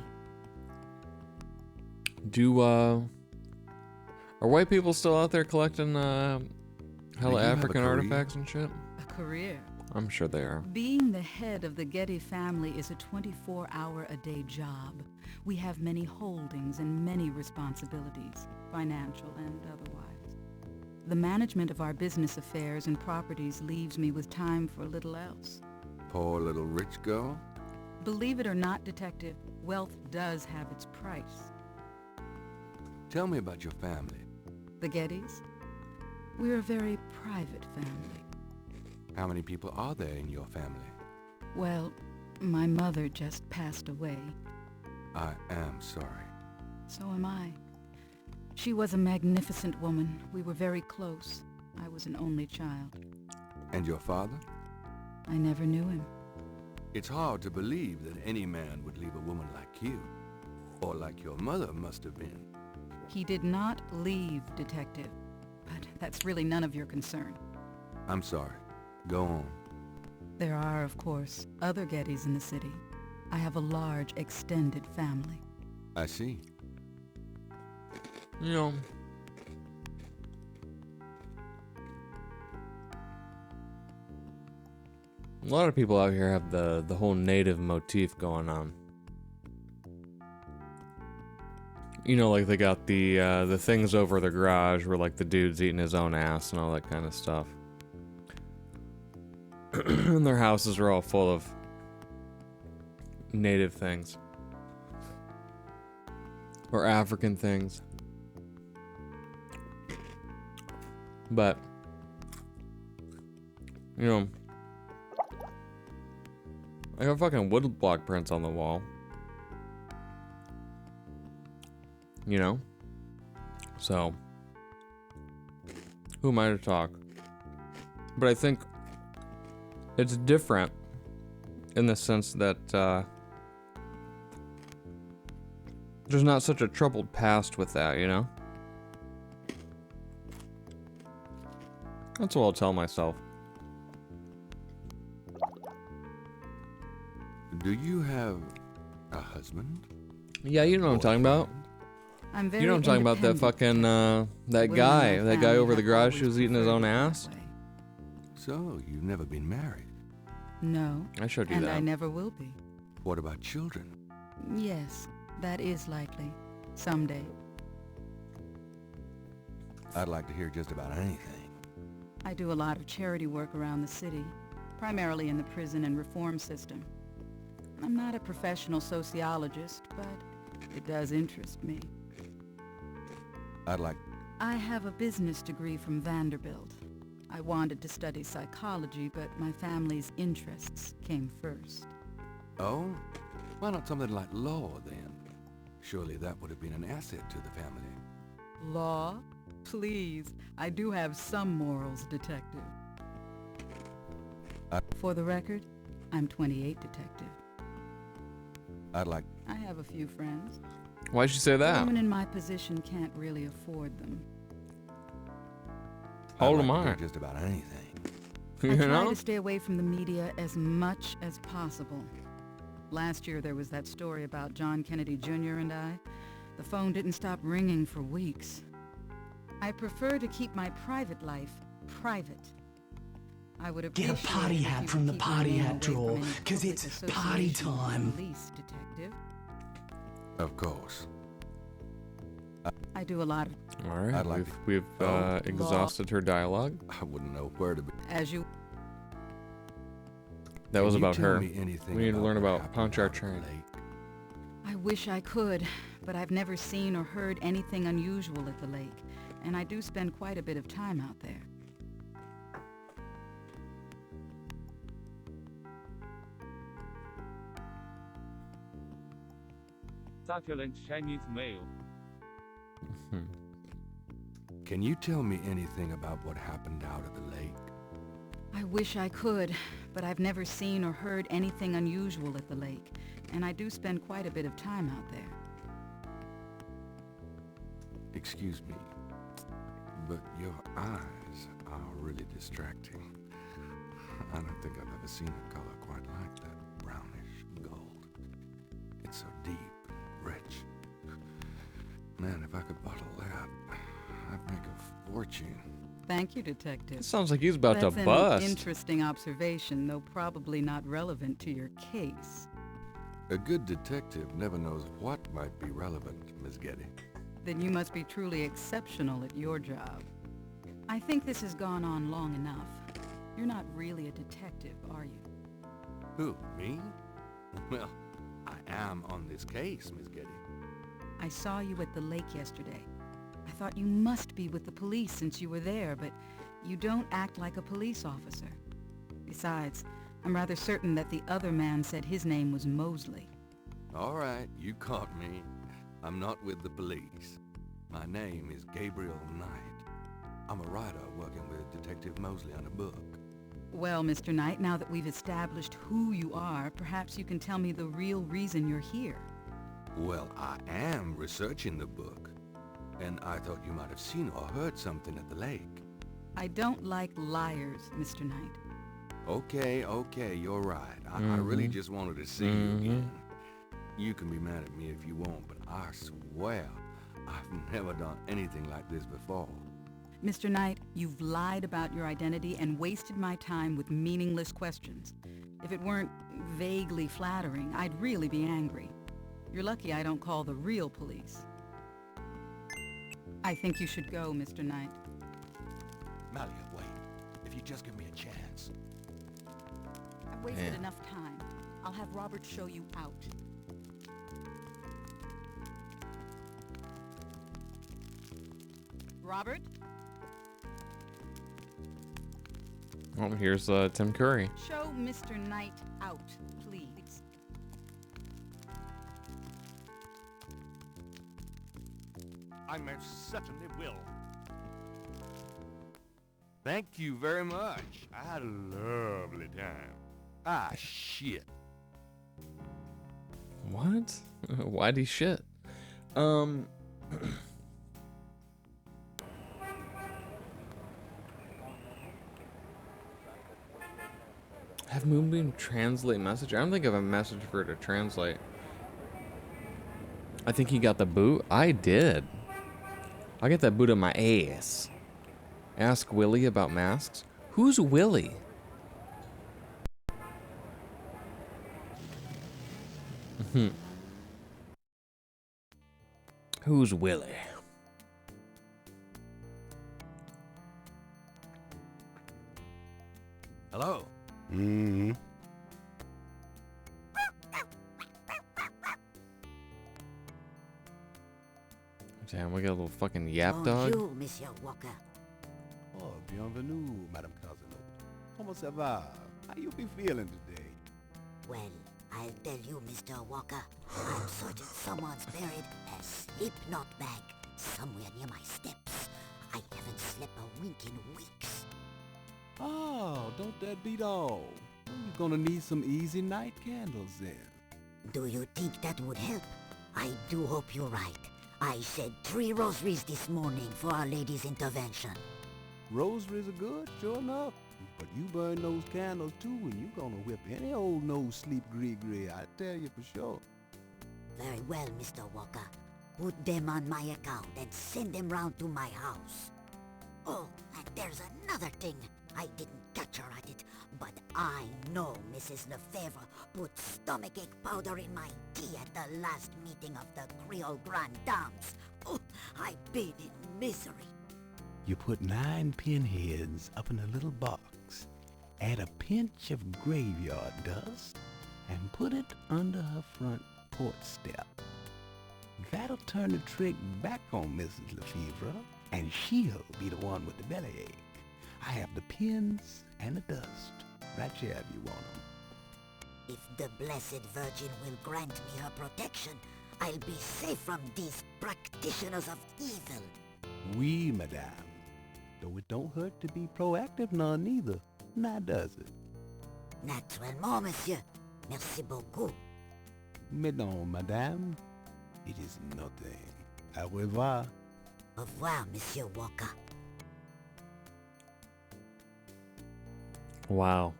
Are white people still out there collecting hella African artifacts and shit? A career? I'm sure they are. Being the head of the Getty family is a 24-hour-a-day job. We have many holdings and many responsibilities, financial and otherwise. The management of our business affairs and properties leaves me with time for little else. Poor little rich girl? Believe it or not, Detective, wealth does have its price. Tell me about your family. The Gettys? We're a very private family. How many people are there in your family? Well, my mother just passed away. I am sorry. So am I. She was a magnificent woman. We were very close. I was an only child. And your father? I never knew him. It's hard to believe that any man would leave a woman like you. Or like your mother must have been. He did not leave, Detective. But that's really none of your concern. I'm sorry. Go on. There are, of course, other Gettys in the city. I have a large, extended family. I see. You know, a lot of people out here have the whole native motif going on. You know, like they got the things over the garage where like the dude's eating his own ass and all that kind of stuff. And their houses are all full of native things. Or African things. But, you know, I got fucking wood block prints on the wall. You know? So, who am I to talk? But I think it's different in the sense that there's not such a troubled past with that, you know? That's what I'll tell myself. Do you have a husband? Yeah, you know what I'm talking about. I'm very You know what I'm talking about? That fucking, that guy over the garage who's eating his own ass? So, you've never been married? No. I showed you and that. I never will be. What about children? Yes, that is likely. Someday. I'd like to hear just about anything. I do a lot of charity work around the city, primarily in the prison and reform system. I'm not a professional sociologist, but it does interest me. I have a business degree from Vanderbilt. I wanted to study psychology, but my family's interests came first. Oh? Why not something like law, then? Surely that would have been an asset to the family. Law? Please, I do have some morals, Detective. For the record, I'm 28, Detective. I have a few friends. Why'd you say that? Women in my position can't really afford them. Hold them on. Just about anything. I try to stay away from the media as much as possible. Last year there was that story about John Kennedy Jr. and I. The phone didn't stop ringing for weeks. I prefer to keep my private life private. I would appreciate Get a party hat from the party hat drawer, 'cause it's party time. Police, Detective. Of course. I do a lot of... All right, we've exhausted her dialogue. I wouldn't know where to be. As you... That was about her. Me We anything need to learn what about happened Punch Our out at the Train. lake? I wish I could, but I've never seen or heard anything unusual at the lake, and I do spend quite a bit of time out there. Succulent Chinese mail. Can you tell me anything about what happened out at the lake? I wish I could, but I've never seen or heard anything unusual at the lake, and I do spend quite a bit of time out there. Excuse me, but your eyes are really distracting. I don't think I've ever seen a color quite like that. Brownish gold. It's so deep, rich. Man, if I could bottle that, I'd make a fortune. Thank you, Detective. It sounds like he's about That's to bust. an interesting observation, though probably not relevant to your case. A good detective never knows what might be relevant, Miss Getty. Then you must be truly exceptional at your job. I think this has gone on long enough. You're not really a detective, are you? Who, me? Well, I am on this case, Miss Getty. I saw you at the lake yesterday. I thought you must be with the police since you were there, but you don't act like a police officer. Besides, I'm rather certain that the other man said his name was Mosley. All right, you caught me. I'm not with the police. My name is Gabriel Knight. I'm a writer working with Detective Mosley on a book. Well, Mr. Knight, now that we've established who you are, perhaps you can tell me the real reason you're here. Well, I am researching the book, and I thought you might have seen or heard something at the lake. I don't like liars, Mr. Knight. Okay, you're right. I really just wanted to see you again. You can be mad at me if you want, but I swear I've never done anything like this before. Mr. Knight, you've lied about your identity and wasted my time with meaningless questions. If it weren't vaguely flattering, I'd really be angry. You're lucky I don't call the real police. I think you should go, Mr. Knight. Malia, wait. If you just give me a chance. I've wasted enough time. I'll have Robert show you out. Robert? Oh, here's Tim Curry. Show Mr. Knight out, please. I most certainly will. Thank you very much. I had a lovely time. Ah, shit. What? Why'd he shit? Have Moonbeam translate message? I don't think I have a message for her to translate. I think he got the boot. I did. I get that boot in my ass. Ask Willie about masks. Who's Willie? Who's Willie? Hello. Mm-hmm. Damn, we got a little fucking yap dog. Bonjour, Monsieur Walker. Oh, bienvenue, Madame Casino. Comment ça va? How you be feeling today? Well, I'll tell you, Mr. Walker. I'm certain someone's buried a slipknot bag somewhere near my steps. I haven't slept a wink in weeks. Oh, don't that beat all? You're gonna need some easy night candles then. Do you think that would help? I do hope you're right. I said 3 rosaries this morning for Our Lady's intervention. Rosaries are good, sure enough. But you burn those candles too and you're gonna whip any old no-sleep gree-gree, I tell you for sure. Very well, Mr. Walker. Put them on my account and send them round to my house. Oh, and there's another thing. I didn't catch her at it, but I know Mrs. Lefebvre put stomachache powder in my tea at the last meeting of the Creole Grand Dames. Oh, I've been in misery. You put 9 pinheads up in a little box, add a pinch of graveyard dust, and put it under her front porch step. That'll turn the trick back on Mrs. Lefebvre, and she'll be the one with the bellyache. I have the pins and the dust. Right here if you want them. If the Blessed Virgin will grant me her protection, I'll be safe from these practitioners of evil. Oui, madame. Though it don't hurt to be proactive none neither. Now does it? Naturellement, monsieur. Merci beaucoup. Mais non, madame. It is nothing. Au revoir. Au revoir, Monsieur Walker. Wow.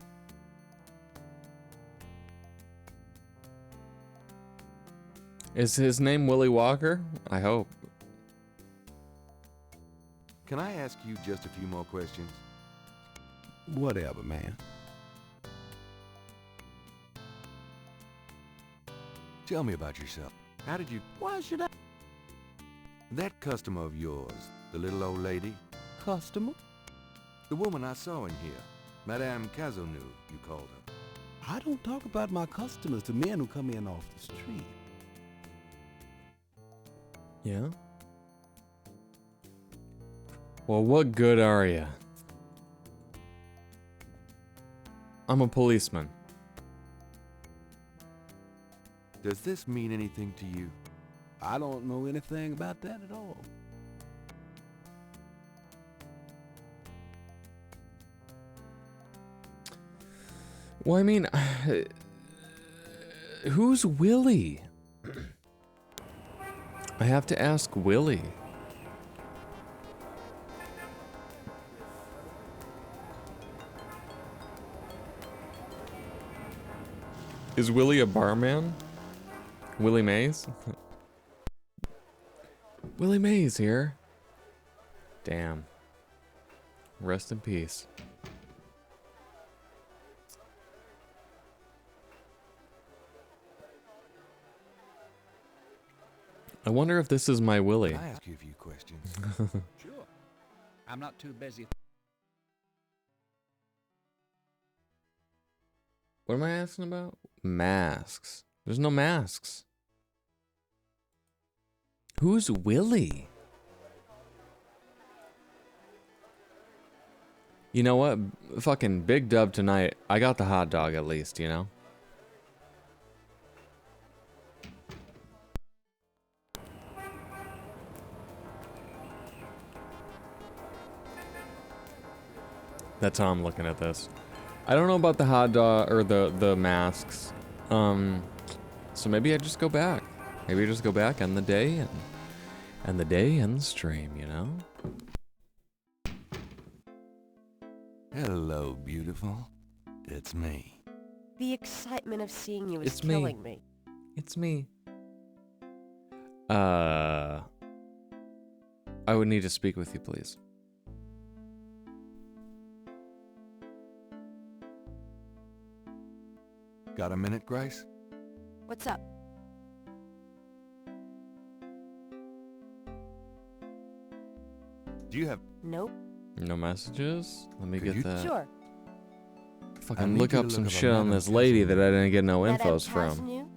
Is his name Willie Walker? I hope. can I ask you just a few more questions? Whatever, man. Tell me about yourself. How did you... Why should I... That customer of yours, the little old lady. Customer? The woman I saw in here. Madame Cazeneuve, you called her. I don't talk about my customers to men who come in off the street. Yeah? Well, what good are ya? I'm a policeman. Does this mean anything to you? I don't know anything about that at all. Well, I mean, who's Willie? I have to ask Willie. Is Willie a barman? Willie Mays? Willie Mays here. Damn. Rest in peace. I wonder if this is my Willie. Can I ask you a few questions? Sure. I'm not too busy. What am I asking about? Masks. There's no masks. Who's Willie? You know what? Fucking big dub tonight. I got the hot dog at least, you know? That's how I'm looking at this. I don't know about the hot dog or the masks. So maybe I just go back. Maybe I just go back on the day and the day and the stream, you know? Hello, beautiful. It's me. The excitement of seeing you is It's me. killing me. It's me. I would need to speak with you, please. Got a minute, Grace? What's up? Do you have... Nope. No messages? Let me Could get you- that. Sure. I Fucking need look you up to some look up a shit on Madame this lady that I didn't get no Madame infos from. Cazeneuve?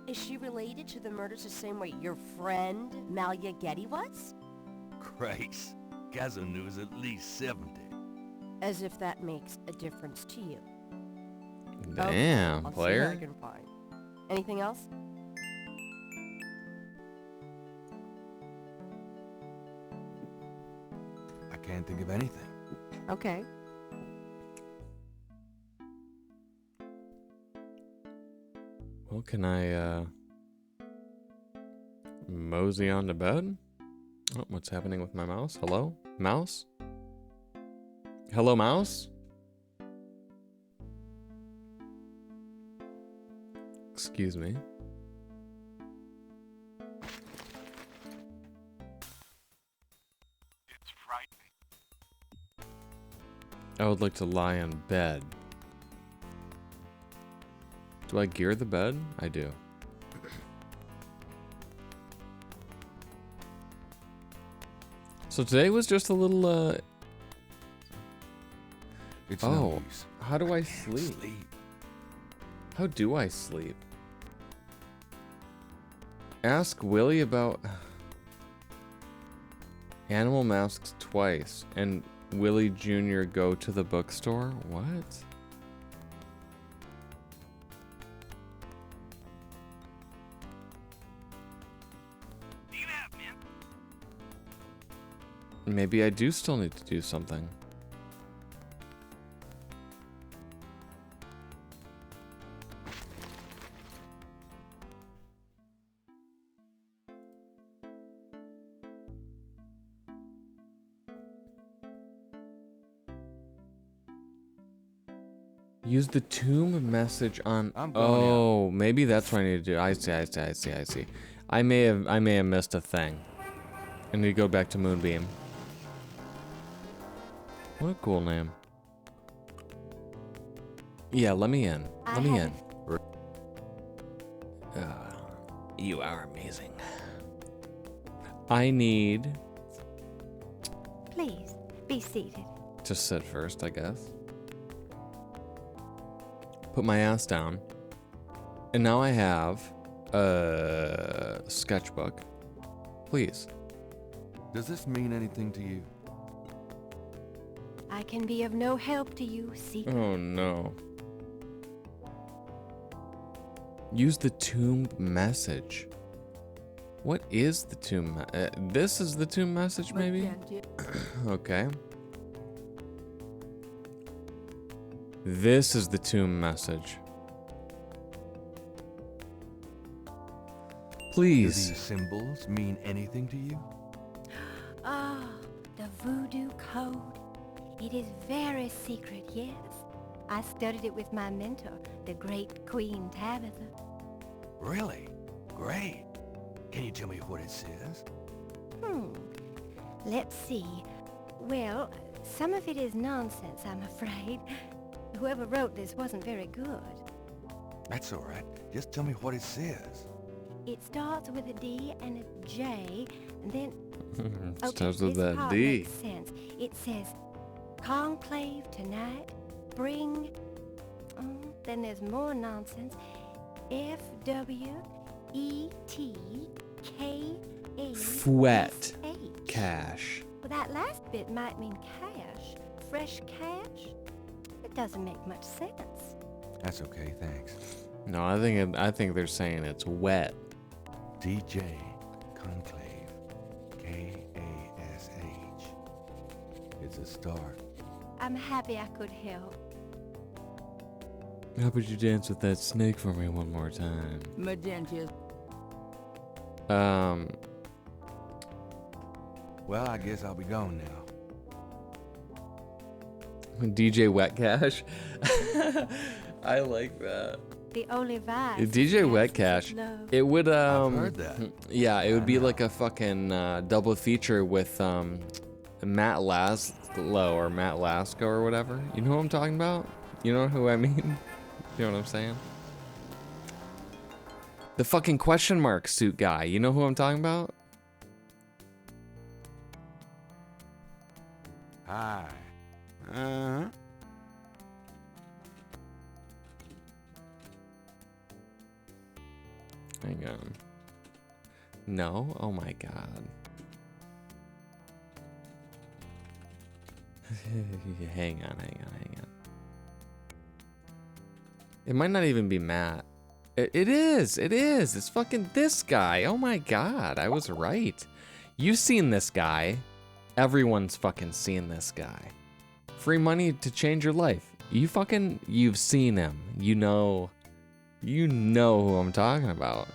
Is she related to the murders the same way your friend Malia Getty was? Grace. Cazeneuve is at least 70. As if that makes a difference to you. Damn, I'll player. See what I can find. Anything else? I can't think of anything. Okay. Well, can I, mosey on to bed? Oh, what's happening with my mouse? Hello? Mouse? Hello, mouse? Excuse me. It's frightening. I would like to lie in bed. Do I gear the bed? I do. So today was just a little, It's oh, no use. how do I sleep? How do I sleep? Ask Willie about animal masks twice and Willie Jr. go to the bookstore? What? Do you have men? Maybe I do still need to do something. Use the tomb message on. I'm going Oh, maybe that's what I need to do. I see. I may have missed a thing. I need to go back to Moonbeam. What a cool name. Yeah, let me in. Let me in. You are amazing. I need... Please, be seated. to sit first, I guess. Put my ass down. And now I have a sketchbook. Please. Does this mean anything to you? I can be of no help to you, Seeker. Oh no. Use the tomb message. What is the tomb? This is the tomb message, maybe? Okay. This is the tomb message. Please. Do these symbols mean anything to you? Ah, the voodoo code. It is very secret, yes. I studied it with my mentor, the great Queen Tabitha. Really? Great. Can you tell me what it says? Let's see. Well, some of it is nonsense, I'm afraid. Whoever wrote this wasn't very good. That's all right. Just tell me what it says. It starts with a D and a J, and then... Starts with this that part D. makes sense. It says, conclave tonight, bring... then there's more nonsense. F-W-E-T-K-A-S-H. Fwet. Cash. Well, that last bit might mean cash. Fresh cash? It doesn't make much sense. That's okay, thanks. No, I think they're saying it's wet. DJ Conclave. K-A-S-H. It's a start. I'm happy I could help. How about you dance with that snake for me one more time? Magenta. Well, I guess I'll be gone now. DJ Wet Cash. I like that. The only vibe. DJ Wet Cash. It would I've heard that. Yeah, it would be like a fucking double feature with Matt Laszlo or Matt Lasco or whatever. You know who I'm talking about? You know who I mean? You know what I'm saying? The fucking question mark suit guy. You know who I'm talking about? Hi. Hang on. No? Oh my god. Hang on. It might not even be Matt. It is. It's fucking this guy. Oh my god. I was right. You've seen this guy. Everyone's fucking seen this guy. Free money to change your life. You've seen him. You know who I'm talking about.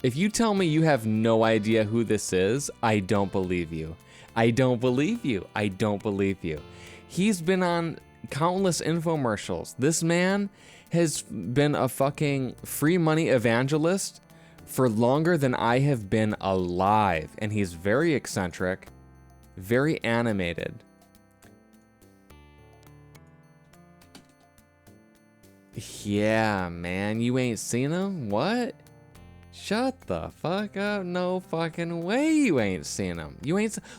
If you tell me you have no idea who this is, I don't believe you. He's been on countless infomercials. This man has been a fucking free money evangelist for longer than I have been alive. And he's very eccentric, very animated. Yeah, man, you ain't seen him? What? Shut the fuck up. No fucking way you ain't seen him.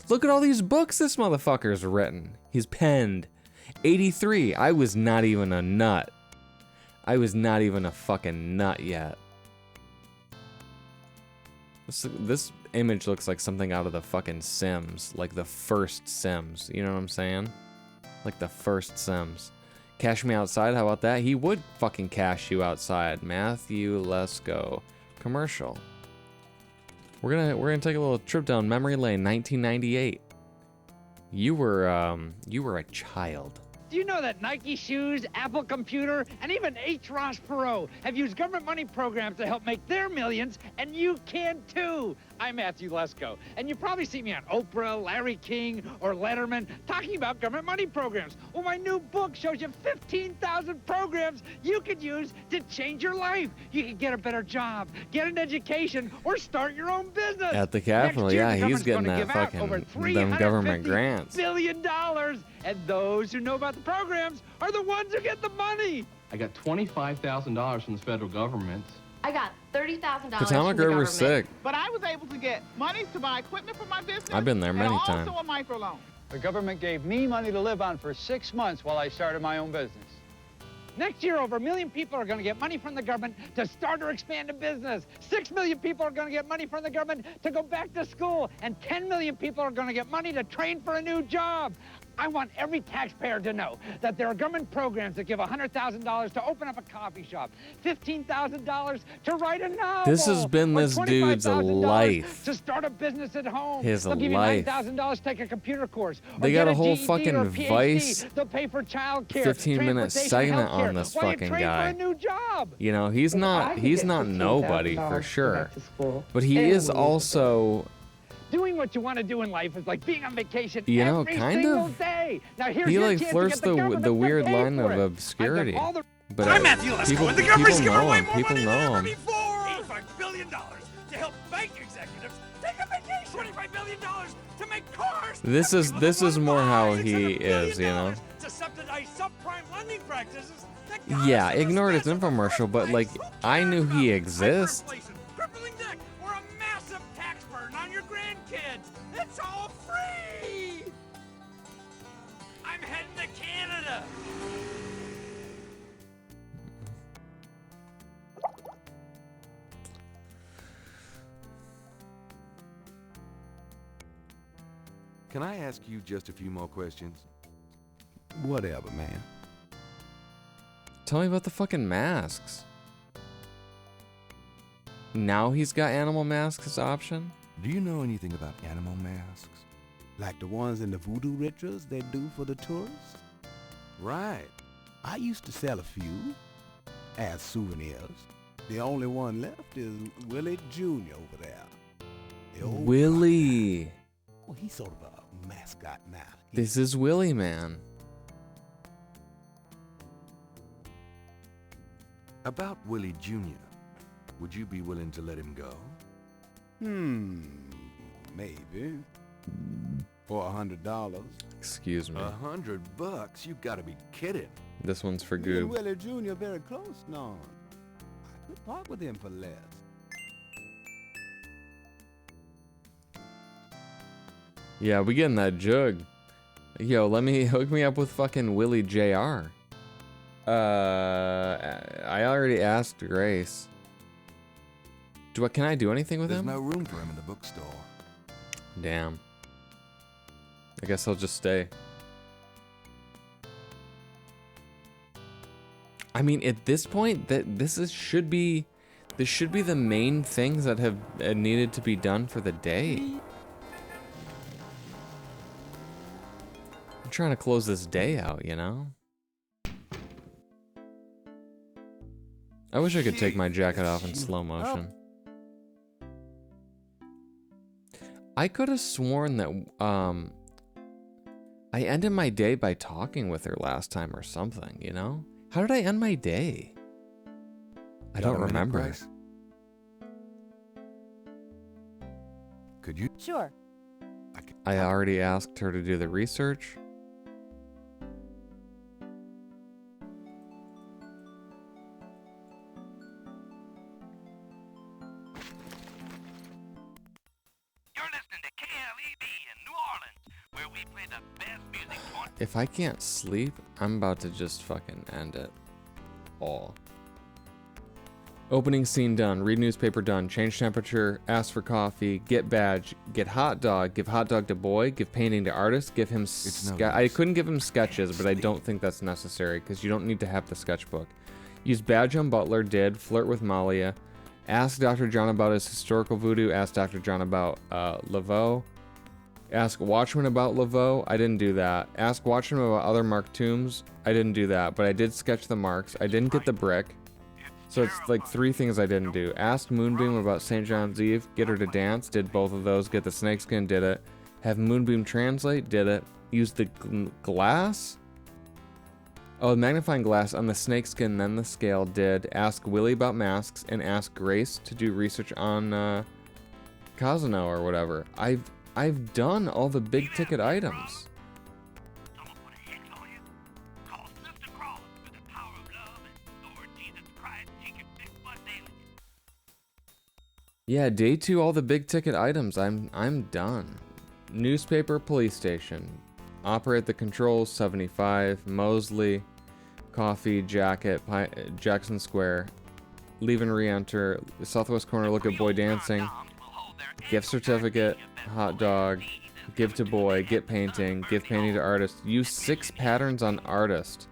Look at all these books this motherfucker's written. He's penned. 83. I was not even a nut. I was not even a fucking nut yet. This image looks like something out of the fucking Sims. Like the first Sims. You know what I'm saying? Like the first Sims. Cash me outside, how about that? He would fucking cash you outside. Matthew, let's go. Commercial. We're gonna take a little trip down memory lane. 1998. You were a child. Do you know that Nike shoes, Apple Computer, and even H. Ross Perot have used government money programs to help make their millions, and you can too? I'm Matthew Lesko, and you probably see me on Oprah, Larry King, or Letterman talking about government money programs. Well, my new book shows you 15,000 programs you could use to change your life. You can get a better job, get an education, or start your own business. At the Capitol, yeah, he's getting that fucking them government grants. $350 billion, and those who know about the programs are the ones who get the money. I got $25,000 from the federal government. I got $30,000 Potomac from the River's government. sick. But I was able to get monies to buy equipment for my business. I've been there many and times. also a microloan. The government gave me money to live on for 6 months while I started my own business. Next year, over 1 million people are going to get money from the government to start or expand a business. 6 million people are going to get money from the government to go back to school. And 10 million people are going to get money to train for a new job. I want every taxpayer to know that there are government programs that give $100,000 to open up a coffee shop, $15,000 to write a novel. This has been or this dude's $25,000 life. to start a business at home. His They'll give life. you $9,000 to take a computer course. They or got get a whole GED fucking or a PhD. Vice They'll pay for childcare, 15-minute transportation, segment healthcare, on this while you fucking train guy. for a new job. You know, he's not nobody for sure. But he is also, Doing what you want to do in life is like being on vacation you know, every kind single of. day. Now here's He your like chance to flirts get the government the to weird pay line for of it. obscurity. I've got all the- But I'm Matthew Lesko, people, and the government's people giving know away him. more People money know than ever him. before. $85 billion to help bank executives take a vacation. $25 billion to make cars. This is more how he is, you know. To subsidize subprime lending practices. Yeah, ignored his infomercial, but like I knew he exists. Crippling debt or a massive tax burden on your grandkids. It's all free. I'm heading to Canada. Can I ask you just a few more questions? Whatever, man. Tell me about the fucking masks. Now he's got animal masks as option? Do you know anything about animal masks? Like the ones in the voodoo rituals they do for the tourists? Right. I used to sell a few as souvenirs. The only one left is Willie Jr. over there. The old Willie. Well, he's sort of a mascot now. This is Willie, man. About Willie Jr., would you be willing to let him go? Maybe. For $100. Excuse me. $100? You've got to be kidding. This one's for Me and Goob. Willie Jr. very close now. I could part with him for less. Yeah, we getting that jug. Yo, hook me up with fucking Willie Jr. I already asked Grace. Can I do anything with There's him? no room for him in the bookstore. Damn. I guess he'll just stay. I mean, at this point, this should be the main things that have needed to be done for the day. I'm trying to close this day out, you know? I wish I could take my jacket off in slow motion. I could have sworn that I ended my day by talking with her last time or something, you know? How did I end my day? I don't remember. Grace? Could you? Sure. I already asked her to do the research. If I can't sleep, I'm about to just fucking end it all. Opening scene done, read newspaper done, change temperature, ask for coffee, get badge, get hot dog, give hot dog to boy, give painting to artist, give him I couldn't give him sketches, but I don't think that's necessary because you don't need to have the sketchbook. Use badge on butler, did, flirt with Malia, ask Dr. John about his historical voodoo, ask Dr. John about Laveau. Ask Watchman about Laveau. I didn't do that. Ask Watchman about other marked tombs. I didn't do that, but I did sketch the marks. I didn't get the brick. So it's like 3 things I didn't do. Ask Moonbeam about St. John's Eve. Get her to dance. Did both of those. Get the snakeskin. Did it. Have Moonbeam translate. Did it. Use the glass. Oh, the magnifying glass on the snakeskin, then the scale. Did. Ask Willie about masks. And ask Grace to do research on Kazano or whatever. I've done all the big ticket items. Yeah, day 2, all the big ticket items. I'm done. Newspaper, police station. Operate the controls, 75. Mosley, coffee, jacket, Jackson Square. Leave and re-enter. Southwest corner, look at boy dancing. Gift certificate, hot dog. Give to boy, get painting. Give painting to artist. Use 6 patterns on artist.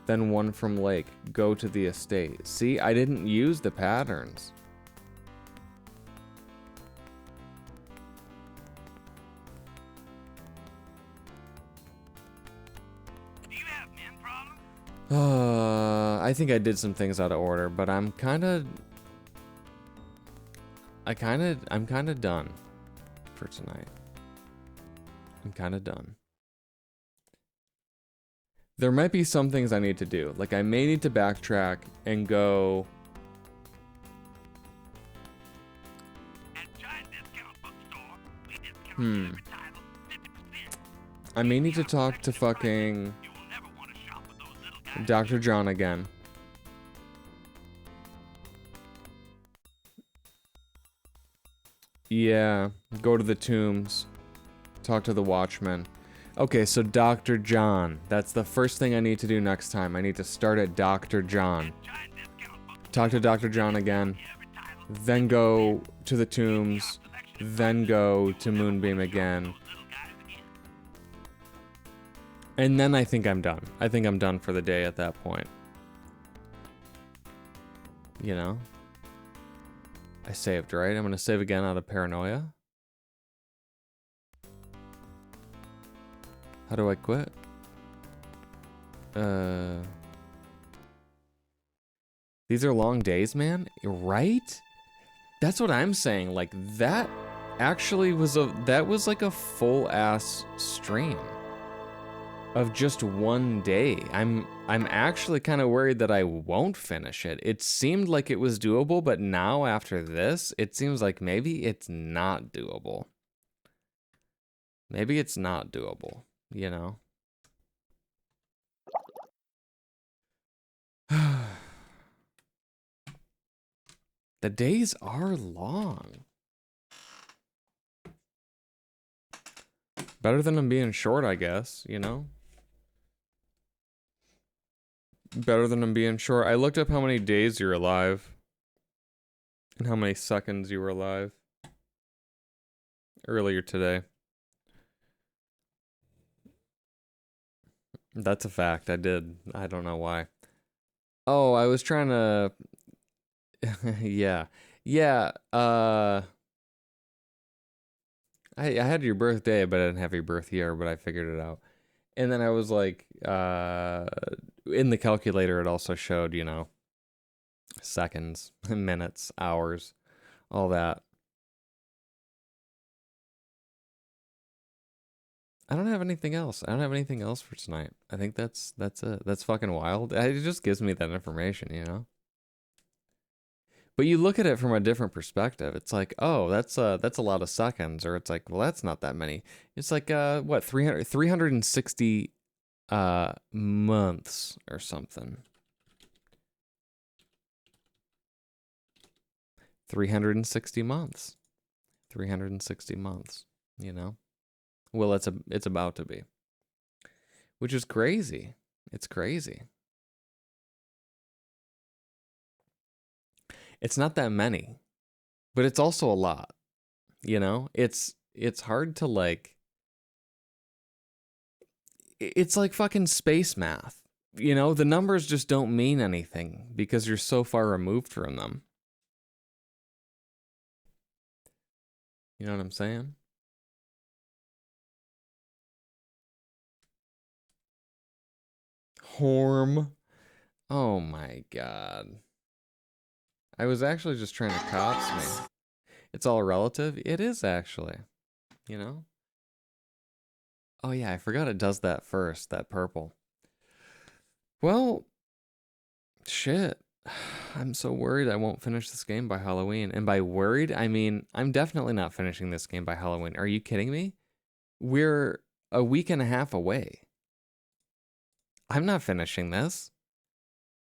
Then 1 from lake. Go to the estate. See, I didn't use the patterns. I think I did some things out of order, but I'm kind of done for tonight. I'm kind of done. There might be some things I need to do. Like I may need to backtrack and go I may need to talk to fucking Dr. John again. Yeah, go to the tombs. Talk to the watchman. Okay, so Dr. John. That's the first thing I need to do next time. I need to start at Dr. John. Talk to Dr. John again. Then go to the tombs. Then go to Moonbeam again. And then I think I'm done. I think I'm done for the day at that point. You know? I saved, right? I'm gonna save again out of paranoia. How do I quit? These are long days, man. Right? That's what I'm saying. Like that actually was like a full ass stream of just one day. I'm actually kind of worried that I won't finish it. It seemed like it was doable, but now after this, it seems like maybe it's not doable. Maybe it's not doable, you know? The days are long. Better than them being short, I guess, you know? Better than them being short. I looked up how many days you're alive and how many seconds you were alive earlier today. That's a fact. I did. I don't know why. Oh, I was trying to... yeah. Yeah, I had your birthday, but I didn't have your birth year, but I figured it out. And then I was like, in the calculator, it also showed, you know, seconds, minutes, hours, all that. I don't have anything else. I don't have anything else for tonight. I think that's it. That's fucking wild. It just gives me that information, you know? But you look at it from a different perspective. It's like, oh, that's a lot of seconds, or it's like, well, that's not that many. It's like, what, 360 months or something. 360 months. 360 months, you know? Well, it's about to be. Which is crazy. It's crazy. It's not that many, but it's also a lot, you know? It's hard to like, it's like fucking space math, you know? The numbers just don't mean anything because you're so far removed from them. You know what I'm saying? Horm. Oh my god. I was actually just trying to cops me. It's all relative. It is actually. You know? Oh yeah, I forgot it does that first, that purple. Well, shit. I'm so worried I won't finish this game by Halloween. And by worried, I mean, I'm definitely not finishing this game by Halloween. Are you kidding me? We're a week and a half away. I'm not finishing this.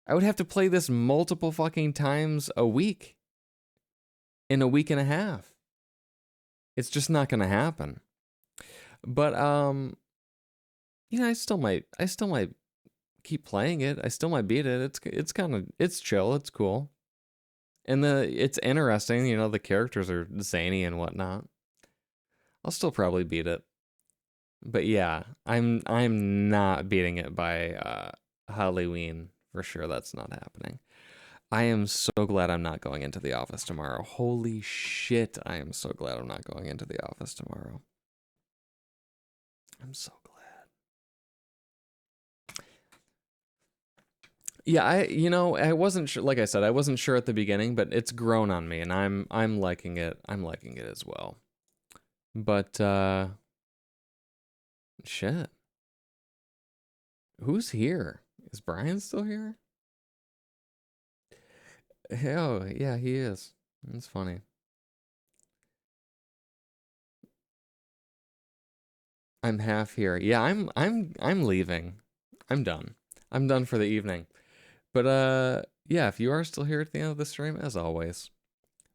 I would have to play this multiple fucking times a week. In a week and a half. It's just not gonna happen. But you know, I still might keep playing it. I still might beat it. It's chill, it's cool. And it's interesting, you know, the characters are zany and whatnot. I'll still probably beat it. But yeah, I'm not beating it by Halloween for sure. That's not happening. I am so glad I'm not going into the office tomorrow. Holy shit, I am so glad I'm not going into the office tomorrow. I'm so glad. Yeah, I wasn't sure, like I said, I wasn't sure at the beginning, but it's grown on me and I'm liking it. I'm liking it as well. But shit. Who's here? Is Brian still here? Oh, yeah, he is. That's funny. I'm half here. Yeah, I'm leaving. I'm done. I'm done for the evening. But yeah, if you are still here at the end of the stream, as always,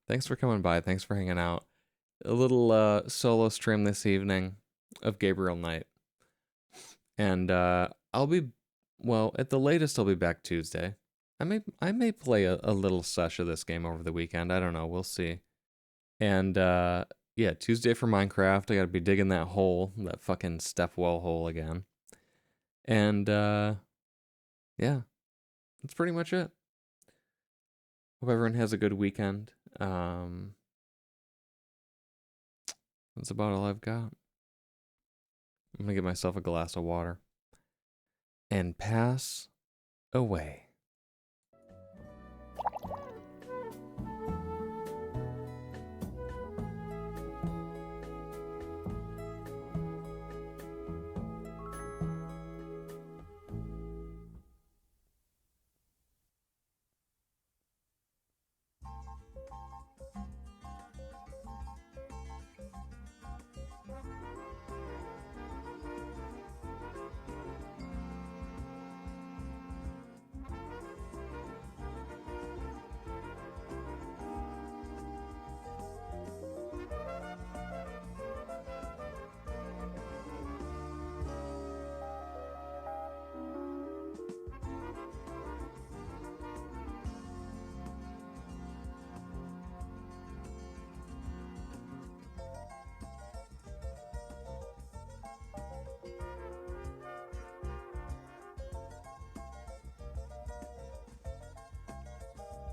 thanks for coming by. Thanks for hanging out. A little solo stream this evening of Gabriel Knight. And I'll be, well, at the latest I'll be back Tuesday. I may play a little sesh of this game over the weekend. I don't know. We'll see. And yeah, Tuesday for Minecraft. I gotta be digging that hole, that fucking step well hole again. And yeah, that's pretty much it. Hope everyone has a good weekend. That's about all I've got. I'm gonna get myself a glass of water and pass away.